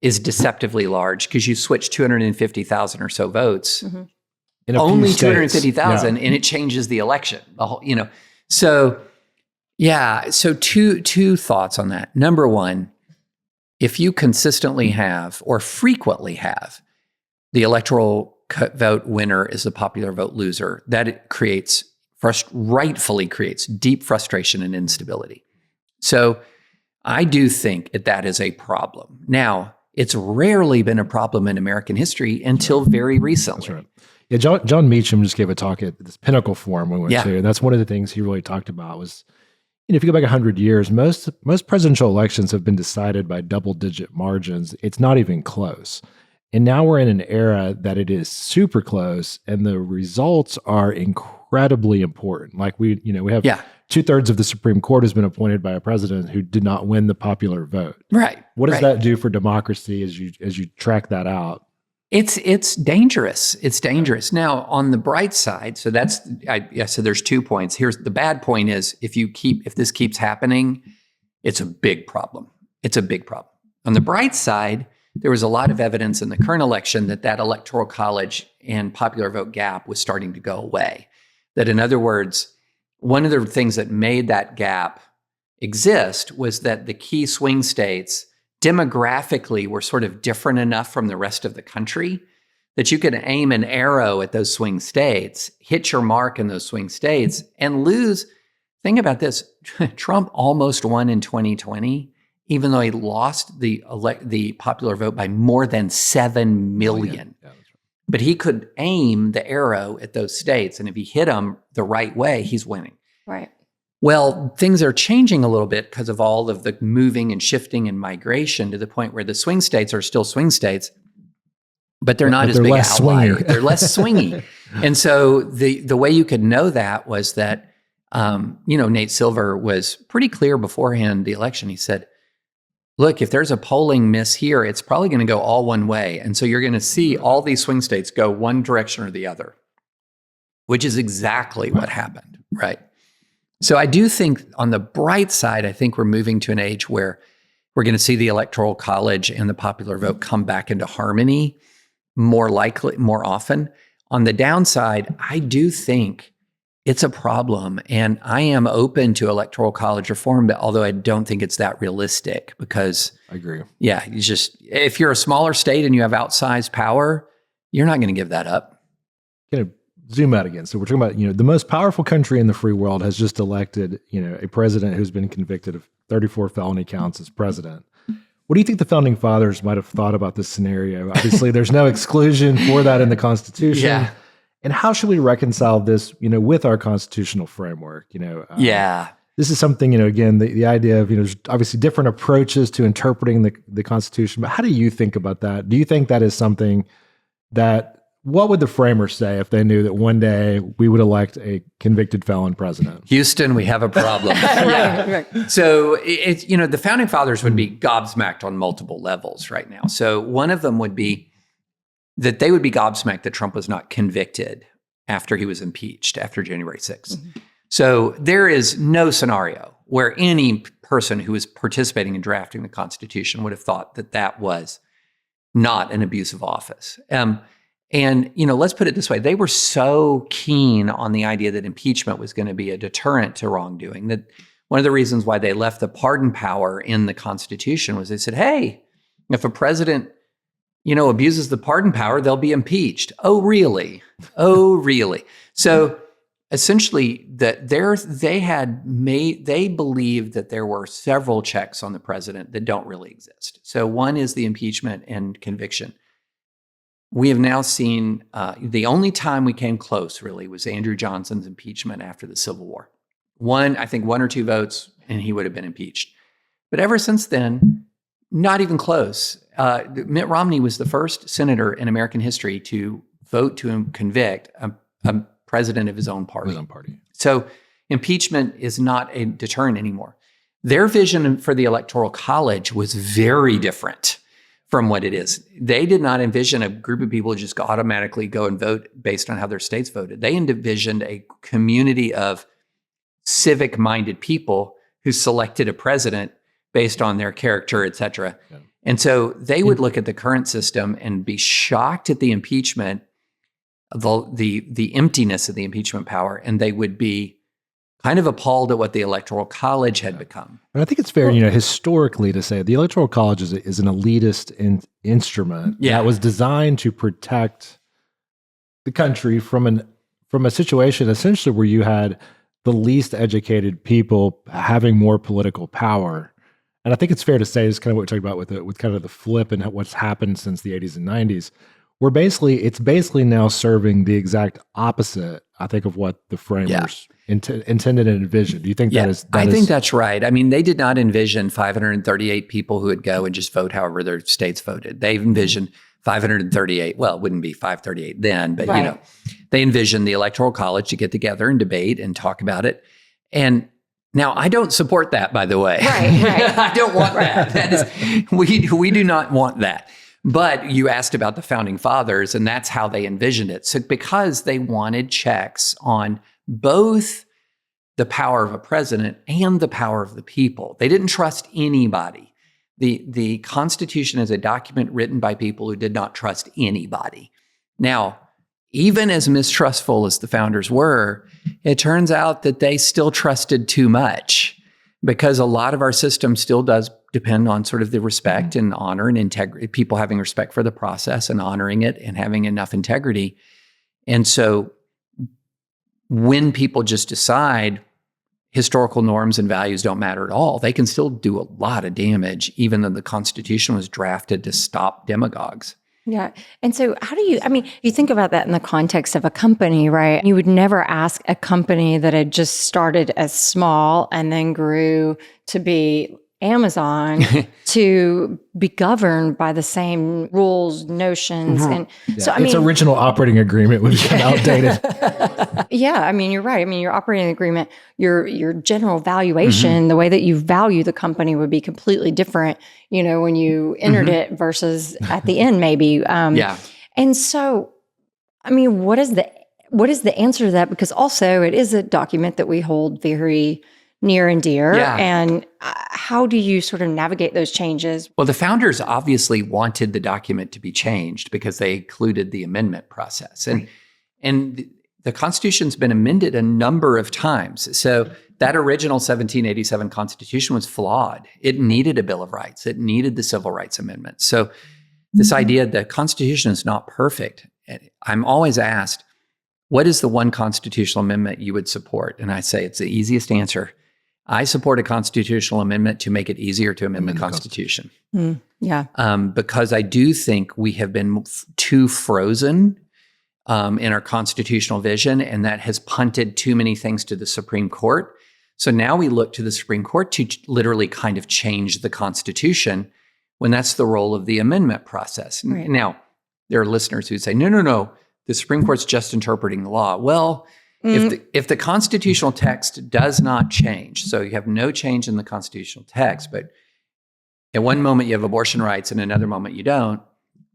is deceptively large because you switch 250,000 or so votes. Mm-hmm. Only 250,000 and it changes the election. The whole, So two thoughts on that. Number one, if you consistently have or frequently have the electoral vote winner is the popular vote loser, that it rightfully creates deep frustration and instability. So I do think that is a problem. Now, it's rarely been a problem in American history until very recently. That's right. Yeah, John Meacham just gave a talk at this Pinnacle Forum we went to, and that's one of the things he really talked about was, if you go back 100 years, most presidential elections have been decided by double-digit margins. It's not even close. And now we're in an era that it is super close, and the results are incredibly important. Like we have 2/3 of the Supreme Court has been appointed by a president who did not win the popular vote. Right. What does that do for democracy as you track that out? It's dangerous. It's dangerous. Now, on the bright side, so there's 2 points. Here's the bad point is if this keeps happening, it's a big problem. It's a big problem. On the bright side, there was a lot of evidence in the current election that electoral college and popular vote gap was starting to go away. That, in other words, one of the things that made that gap exist was that the key swing states demographically were sort of different enough from the rest of the country that you could aim an arrow at those swing states, hit your mark in those swing states, and lose. Think about this. Trump almost won in 2020, even though he lost the popular vote by more than 7 million. Yeah, that's right. But he could aim the arrow at those states, and if he hit them the right way, he's winning. Right. Well, things are changing a little bit because of all of the moving and shifting and migration to the point where the swing states are still swing states, but they're not as big an outlier. They're less swingy. And so the way you could know that was that, Nate Silver was pretty clear beforehand the election. He said, look, if there's a polling miss here, it's probably going to go all one way. And so you're going to see all these swing states go one direction or the other, which is exactly what happened, right? So I do think on the bright side, I think we're moving to an age where we're going to see the Electoral College and the popular vote come back into harmony more often. On the downside, I do think it's a problem, and I am open to Electoral College reform, but although I don't think it's that realistic because I agree. Yeah, if you're a smaller state and you have outsized power, you're not going to give that up. Going to zoom out again. So we're talking about, the most powerful country in the free world has just elected, a president who's been convicted of 34 felony counts as president. What do you think the founding fathers might have thought about this scenario? Obviously, there's no exclusion for that in the Constitution. Yeah. And how should we reconcile this, with our constitutional framework? This is something, again, the idea of, there's obviously different approaches to interpreting the Constitution. But how do you think about that? Do you think that is something what would the framers say if they knew that one day we would elect a convicted felon president? Houston, we have a problem. Right. So it's, the founding fathers would be gobsmacked on multiple levels right now. So one of them would be that they would be gobsmacked that Trump was not convicted after he was impeached after January 6th. Mm-hmm. So there is no scenario where any person who was participating in drafting the Constitution would have thought that that was not an abuse of office. And, let's put it this way. They were so keen on the idea that impeachment was going to be a deterrent to wrongdoing that one of the reasons why they left the pardon power in the Constitution was they said, hey, if a president, abuses the pardon power, they'll be impeached. Oh, really? Oh, really? So essentially they believed that there were several checks on the president that don't really exist. So one is the impeachment and conviction. We have now seen the only time we came close, really, was Andrew Johnson's impeachment after the Civil War. One or two votes, and he would have been impeached. But ever since then, not even close. Mitt Romney was the first senator in American history to vote to convict a president of his own party. So impeachment is not a deterrent anymore. Their vision for the Electoral College was very different from what it is. They did not envision a group of people who just automatically go and vote based on how their states voted. They envisioned a community of civic-minded people who selected a president based on their character, et cetera. Yeah. And so they would look at the current system and be shocked at the impeachment, the emptiness of the impeachment power, and they would be kind of appalled at what the Electoral College had become. And I think it's fair, historically to say the Electoral College is an elitist instrument that was designed to protect the country from a situation essentially where you had the least educated people having more political power. And I think it's fair to say, is kind of what we're talking about with kind of the flip and what's happened since the 80s and 90s. It's basically now serving the exact opposite, I think, of what the framers intended and envisioned. Do you think that is? I think that's right. I mean, they did not envision 538 people who would go and just vote however their states voted. They envisioned 538. Well, it wouldn't be 538 then, but they envisioned the Electoral College to get together and debate and talk about it. And now, I don't support that, by the way. Right. I don't want that. That is, we do not want that. But you asked about the founding fathers, and that's how they envisioned it. So because they wanted checks on both the power of a president and the power of the people. They didn't trust anybody. The Constitution is a document written by people who did not trust anybody. Now, even as mistrustful as the founders were, it turns out that they still trusted too much, because a lot of our system still does depend on sort of the respect and honor and integrity, people having respect for the process and honoring it and having enough integrity. And so when people just decide historical norms and values don't matter at all, they can still do a lot of damage, even though the Constitution was drafted to stop demagogues. Yeah. And so you think about that in the context of a company, right? You would never ask a company that had just started as small and then grew to be Amazon to be governed by the same rules, notions. And so, its original operating agreement would become outdated. Yeah. You're right. Your operating agreement, your general valuation, the way that you value the company would be completely different, when you entered it versus at the end, maybe. And so, what is the answer to that? Because also it is a document that we hold very near and dear. And how do you sort of navigate those changes? Well, the founders obviously wanted the document to be changed because they included the amendment process. And the Constitution's been amended a number of times. So that original 1787 Constitution was flawed. It needed a Bill of Rights. It needed the Civil Rights Amendment. So this idea that the Constitution is not perfect, I'm always asked, what is the one constitutional amendment you would support? And I say it's the easiest answer. I support a constitutional amendment to make it easier to amend the Constitution. Because I do think we have been too frozen in our constitutional vision, and that has punted too many things to the Supreme Court. So now we look to the Supreme Court to literally kind of change the Constitution when that's the role of the amendment process. Right. Now, there are listeners who say, no, the Supreme Court's just interpreting the law. Well, if the constitutional text does not change, so you have no change in the constitutional text, but at one moment you have abortion rights and another moment you don't,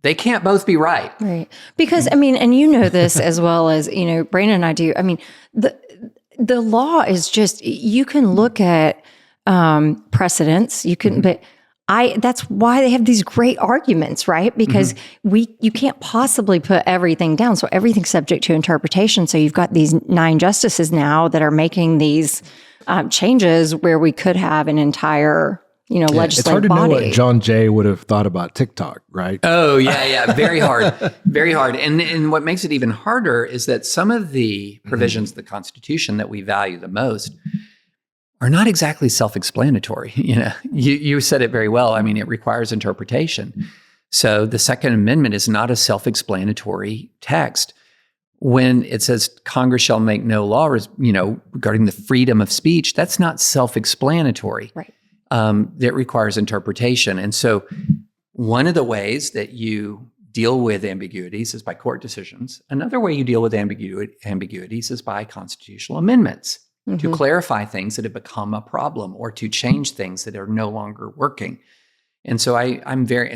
they can't both be right. Right. Because, I mean, and you know this as well as, Brandon and I do. I mean, the law is just, you can look at precedents, you can, but that's why they have these great arguments, right? Because you can't possibly put everything down. So everything's subject to interpretation. So you've got these 9 justices now that are making these changes where we could have an entire, legislative it's hard to body. know what John Jay would have thought about TikTok, right? Oh, yeah. Very hard. Very hard. And what makes it even harder is that some of the provisions of the Constitution that we value the most are not exactly self-explanatory. You said it very well. I mean, it requires interpretation. So the Second Amendment is not a self-explanatory text. When it says Congress shall make no law, regarding the freedom of speech, that's not self-explanatory. Right. That requires interpretation. And so one of the ways that you deal with ambiguities is by court decisions. Another way you deal with ambiguities is by constitutional amendments to clarify things that have become a problem or to change things that are no longer working. And so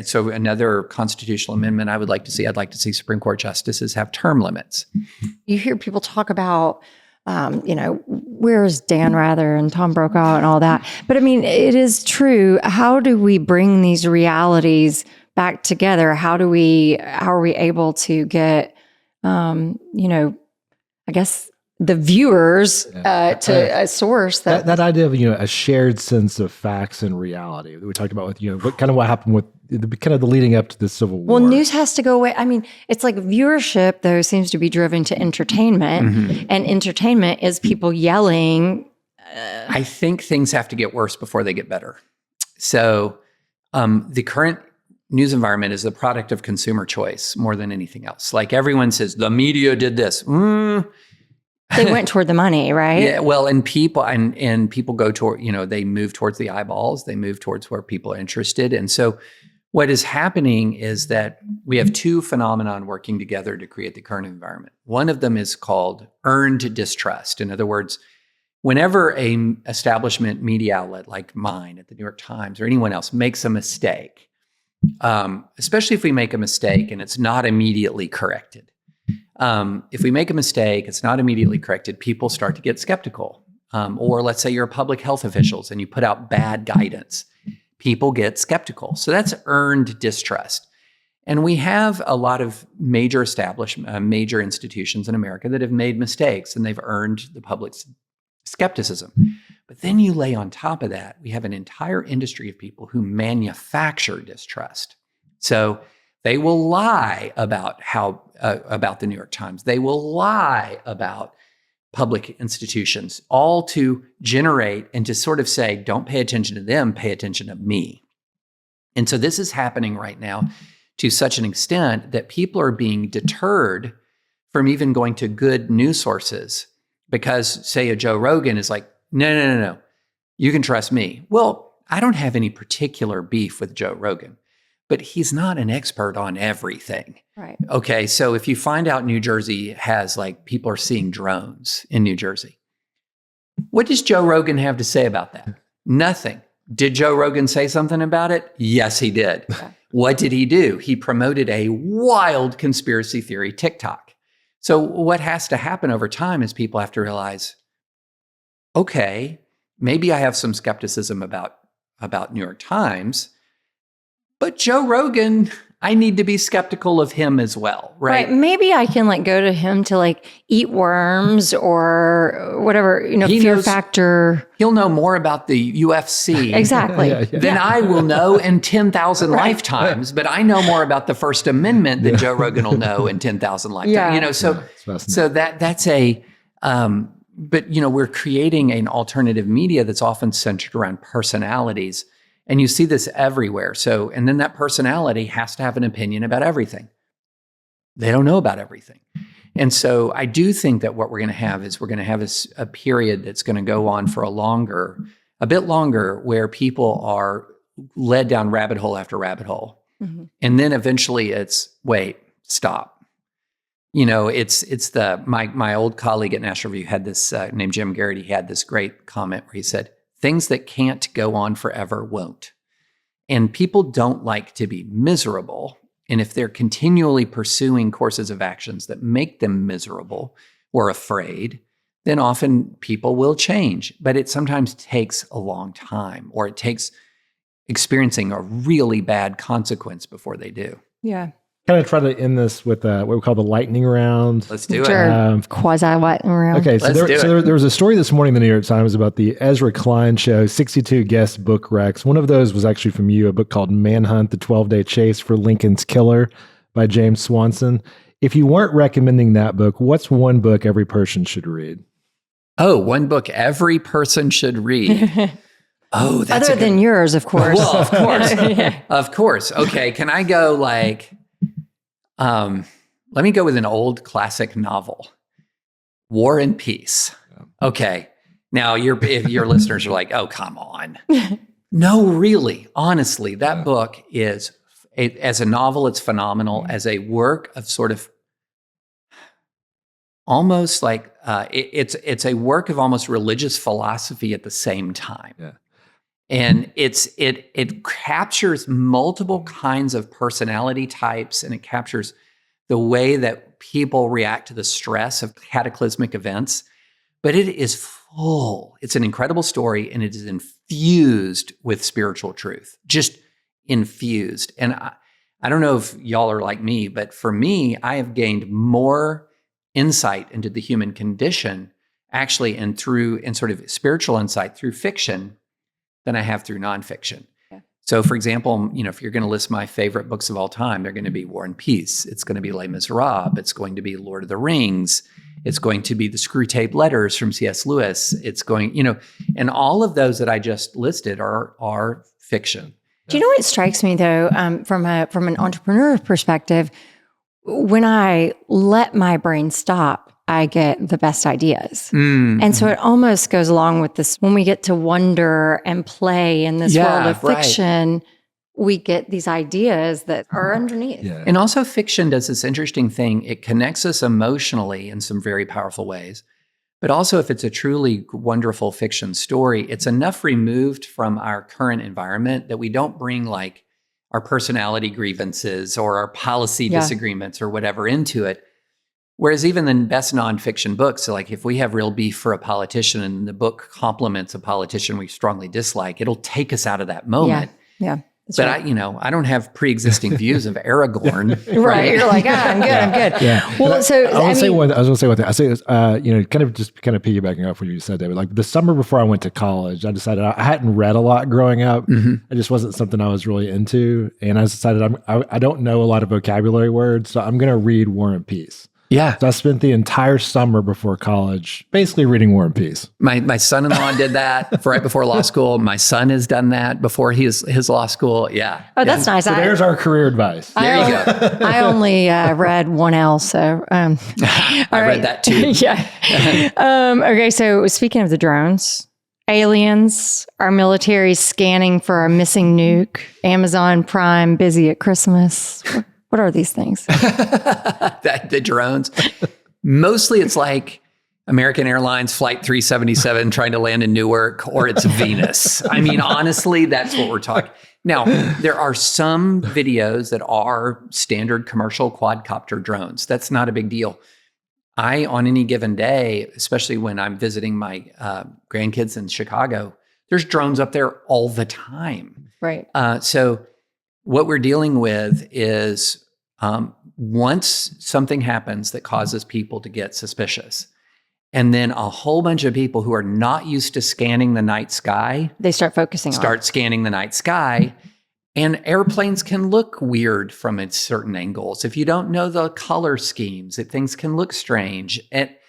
so another constitutional amendment I'd like to see Supreme Court justices have term limits. You hear people talk about, where's Dan Rather and Tom Brokaw and all that. But I mean, it is true. How do we bring these realities back together? How are we able to get, I guess, the viewers to a source that idea of a shared sense of facts and reality that we talked about with what happened with the leading up to the Civil War. Well, news has to go away. I mean, it's like viewership though seems to be driven to entertainment, and entertainment is people yelling. I think things have to get worse before they get better. So the current news environment is the product of consumer choice more than anything else. Like everyone says, the media did this. They went toward the money, right? Yeah, well, and people go toward, they move towards the eyeballs, they move towards where people are interested. And so what is happening is that we have 2 phenomenon working together to create the current environment. One of them is called earned distrust. In other words, whenever an establishment media outlet like mine at the New York Times or anyone else makes a mistake, especially if we make a mistake and it's not immediately corrected, if we make a mistake, it's not immediately corrected, people start to get skeptical. Or let's say you're public health officials and you put out bad guidance, people get skeptical. So that's earned distrust. And we have a lot of major institutions in America that have made mistakes and they've earned the public's skepticism. But then you lay on top of that, we have an entire industry of people who manufacture distrust. So they will lie about about the New York Times. They will lie about public institutions, all to generate and to sort of say, don't pay attention to them, pay attention to me. And so this is happening right now to such an extent that people are being deterred from even going to good news sources because, say, a Joe Rogan is like, no, you can trust me. Well, I don't have any particular beef with Joe Rogan, but he's not an expert on everything. Right. Okay, so if you find out New Jersey has, people are seeing drones in New Jersey, what does Joe Rogan have to say about that? Nothing. Did Joe Rogan say something about it? Yes, he did. Yeah. What did he do? He promoted a wild conspiracy theory TikTok. So what has to happen over time is people have to realize, okay, maybe I have some skepticism about New York Times, but Joe Rogan, I need to be skeptical of him as well, right? Maybe I can like go to him to like eat worms or whatever, Fear Factor. He'll know more about the UFC Exactly. than I will know in 10,000 lifetimes. But I know more about the First Amendment than Joe Rogan will know in 10,000 lifetimes. So that's a. But we're creating an alternative media that's often centered around personalities. And you see this everywhere. So, and then that personality has to have an opinion about everything. They don't know about everything. And so I do think that what we're going to have is a period that's going to go on for a bit longer, where people are led down rabbit hole after rabbit hole. Mm-hmm. And then eventually it's, wait, stop. My old colleague at National Review had this, named Jim Garrett, he had this great comment where he said, things that can't go on forever won't. And people don't like to be miserable. And if they're continually pursuing courses of actions that make them miserable or afraid, then often people will change. But it sometimes takes a long time, or it takes experiencing a really bad consequence before they do. Yeah. Kind of try to end this with what we call the lightning round. Let's do it. Quasi-lightning round. Okay, so there was a story this morning in the New York Times about the Ezra Klein Show, 62 guest book recs. One of those was actually from you, a book called Manhunt, The 12-Day Chase for Lincoln's Killer by James Swanson. If you weren't recommending that book, what's one book every person should read? Oh, one book every person should read. Oh, that's other than yours, of course. Well, of course. Yeah. Of course. Okay, can I go like... let me go with an old classic novel, War and Peace. Okay. Now if your listeners are like, oh, come on. No, really, honestly, that book is, as a novel, it's phenomenal. As a work of sort of almost like, it's a work of almost religious philosophy at the same time. Yeah. And it captures multiple kinds of personality types, and it captures the way that people react to the stress of cataclysmic events. But it is full. It's an incredible story, and it is infused with spiritual truth, just infused. And I don't know if y'all are like me, but for me, I have gained more insight into the human condition, actually, and sort of spiritual insight through fiction than I have through nonfiction. Yeah. So, for example, if you're going to list my favorite books of all time, they're going to be War and Peace. It's going to be Les Miserables. It's going to be Lord of the Rings. It's going to be the Screwtape Letters from C.S. Lewis. It's going, and all of those that I just listed are fiction. Do you know what strikes me though, from an entrepreneur perspective? When I let my brain stop, I get the best ideas. Mm-hmm. And so it almost goes along with this, when we get to wonder and play in this world of fiction, we get these ideas that are underneath. Yeah. And also fiction does this interesting thing. It connects us emotionally in some very powerful ways. But also if it's a truly wonderful fiction story, it's enough removed from our current environment that we don't bring like our personality grievances or our policy disagreements or whatever into it. Whereas even the best nonfiction books, so like if we have real beef for a politician and the book compliments a politician we strongly dislike, it'll take us out of that moment. Yeah. But right. I don't have pre-existing views of Aragorn. Right. You're like, I'm good. Yeah. Well, I was going to say one thing. I say, kind of piggybacking off what you said, David. Like the summer before I went to college, I decided I hadn't read a lot growing up. Mm-hmm. It just wasn't something I was really into, and I decided I don't know a lot of vocabulary words, so I'm going to read War and Peace. Yeah. So I spent the entire summer before college basically reading War and Peace. My son-in-law did that right before law school. My son has done that before his law school. Yeah. Oh, that's nice. So there's our career advice. There you go. I only read 1L, so. I read that too. Yeah. Okay, so speaking of the drones, aliens, our military scanning for a missing nuke, Amazon Prime busy at Christmas. What are these things? The drones. Mostly it's like American Airlines Flight 377 trying to land in Newark, or it's Venus. I mean, honestly, that's what we're talking. Now, there are some videos that are standard commercial quadcopter drones. That's not a big deal. On any given day, especially when I'm visiting my grandkids in Chicago, there's drones up there all the time. Right. So what we're dealing with is once something happens that causes people to get suspicious, and then a whole bunch of people who are not used to scanning the night sky, they start focusing start scanning the night sky. And airplanes can look weird from its certain angles. If you don't know the color schemes, things can look strange. At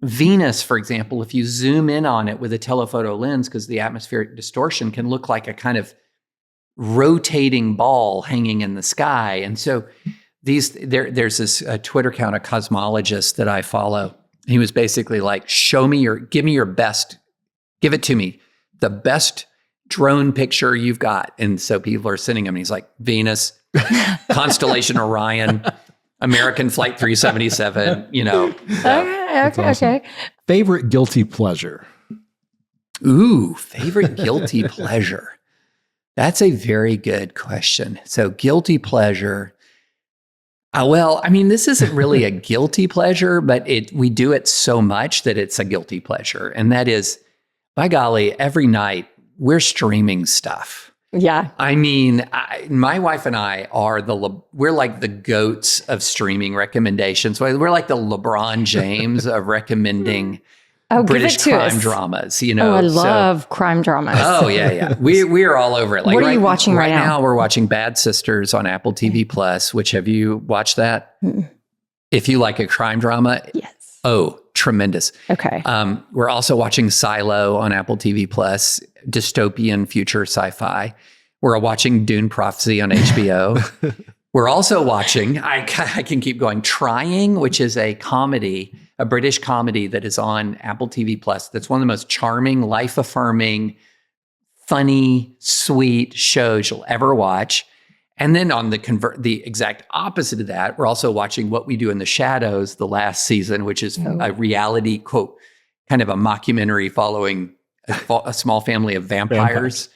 Venus, for example, if you zoom in on it with a telephoto lens, because the atmospheric distortion can look like a kind of rotating ball hanging in the sky. And so there's this Twitter account, a cosmologist that I follow. He was basically like, give me your best, give it to me, the best drone picture you've got. And so people are sending him, and he's like, Venus, constellation Orion, American Flight 377, So. Okay. Favorite guilty pleasure? Ooh, favorite guilty pleasure. That's a very good question. So guilty pleasure. This isn't really a guilty pleasure, but we do it so much that it's a guilty pleasure. And that is, by golly, every night we're streaming stuff. Yeah. My wife and I we're like the goats of streaming recommendations. We're like the LeBron James of recommending British crime dramas, I love crime dramas. Oh, yeah. We are all over it. Like, what are you watching right now? We're watching Bad Sisters on Apple TV Plus, which, have you watched that? If you like a crime drama. Yes. Oh, tremendous. Okay. We're also watching Silo on Apple TV Plus, dystopian future sci-fi. We're watching Dune Prophecy on HBO. We're also watching, I can keep going, Trying, which is a comedy, a British comedy that is on Apple TV Plus. That's one of the most charming, life-affirming, funny, sweet shows you'll ever watch. And then on the exact opposite of that, we're also watching What We Do in the Shadows, the last season, which is a reality, quote, kind of a mockumentary following a small family of vampires.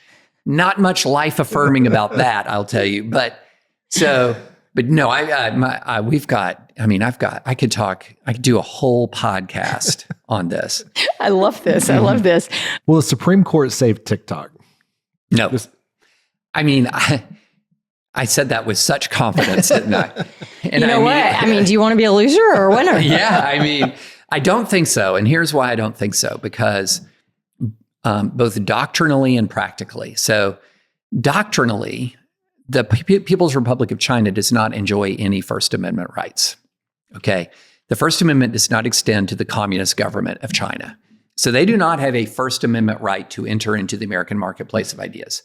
Not much life affirming about that, I'll tell you. But no, I could do a whole podcast on this. I love this. Will the Supreme Court save TikTok? No. I said that with such confidence, didn't I? And you know what? Do you want to be a loser or a winner? Yeah, I don't think so. And here's why I don't think so, because both doctrinally and practically. So doctrinally, the People's Republic of China does not enjoy any First Amendment rights. Okay. The First Amendment does not extend to the Communist government of China. So they do not have a First Amendment right to enter into the American marketplace of ideas.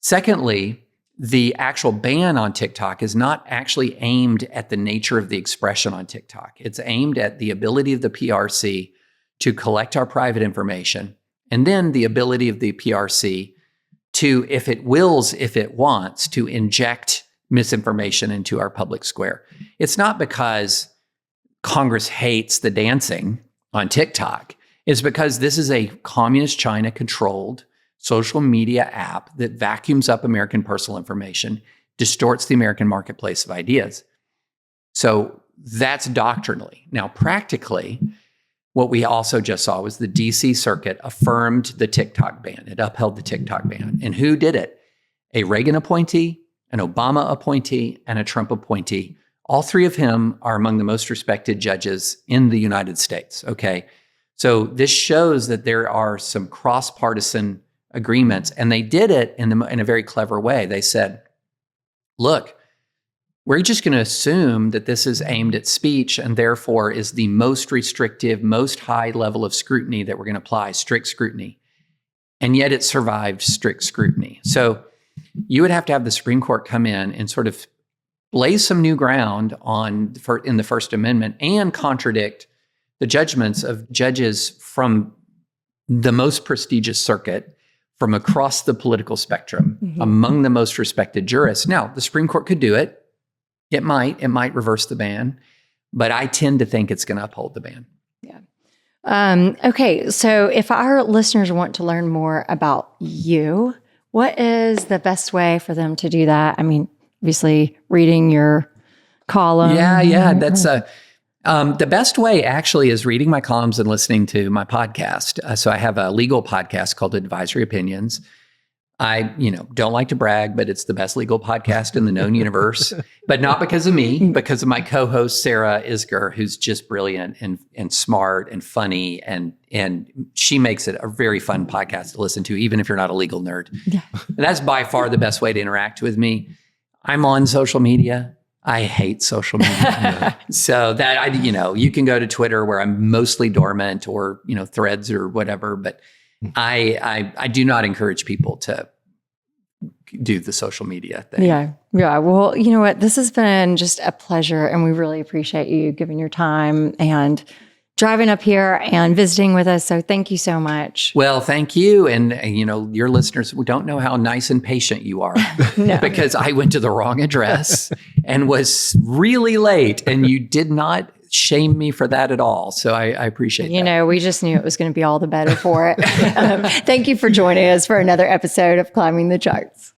Secondly, the actual ban on TikTok is not actually aimed at the nature of the expression on TikTok. It's aimed at the ability of the PRC to collect our private information, and then the ability of the PRC to, if it wants, to inject misinformation into our public square. It's not because Congress hates the dancing on TikTok. It's because this is a communist China-controlled social media app that vacuums up American personal information, distorts the American marketplace of ideas. So that's doctrinally. Now, practically, what we also just saw was the DC Circuit affirmed the TikTok ban. It upheld the TikTok ban. And who did it? A Reagan appointee, an Obama appointee, and a Trump appointee. All three of them are among the most respected judges in the United States. Okay. So this shows that there are some cross-partisan agreements, and they did it in a very clever way. They said, look, we're just going to assume that this is aimed at speech and therefore is the most restrictive, most high level of scrutiny that we're going to apply, strict scrutiny. And yet it survived strict scrutiny. So you would have to have the Supreme Court come in and sort of blaze some new ground in the First Amendment and contradict the judgments of judges from the most prestigious circuit from across the political spectrum, among the most respected jurists. Now, the Supreme Court could do it. It might reverse the ban, but I tend to think it's going to uphold the ban. Yeah. Okay. So if our listeners want to learn more about you, what is the best way for them to do that? Obviously reading your column. Yeah. That's the best way actually is reading my columns and listening to my podcast. So I have a legal podcast called Advisory Opinions. I, don't like to brag, but it's the best legal podcast in the known universe. But not because of me, because of my co-host, Sarah Isger, who's just brilliant and smart and funny. And she makes it a very fun podcast to listen to, even if you're not a legal nerd. Yeah. And that's by far the best way to interact with me. I'm on social media. I hate social media. So that, you can go to Twitter where I'm mostly dormant, or, Threads or whatever. But I do not encourage people to do the social media thing. Yeah. Well, you know what? This has been just a pleasure, and we really appreciate you giving your time and driving up here and visiting with us. So thank you so much. Well, thank you. And, your listeners don't know how nice and patient you are. No. Because I went to the wrong address and was really late, and you did not shame me for that at all. So I appreciate that. We just knew it was going to be all the better for it. Thank you for joining us for another episode of Climbing the Charts.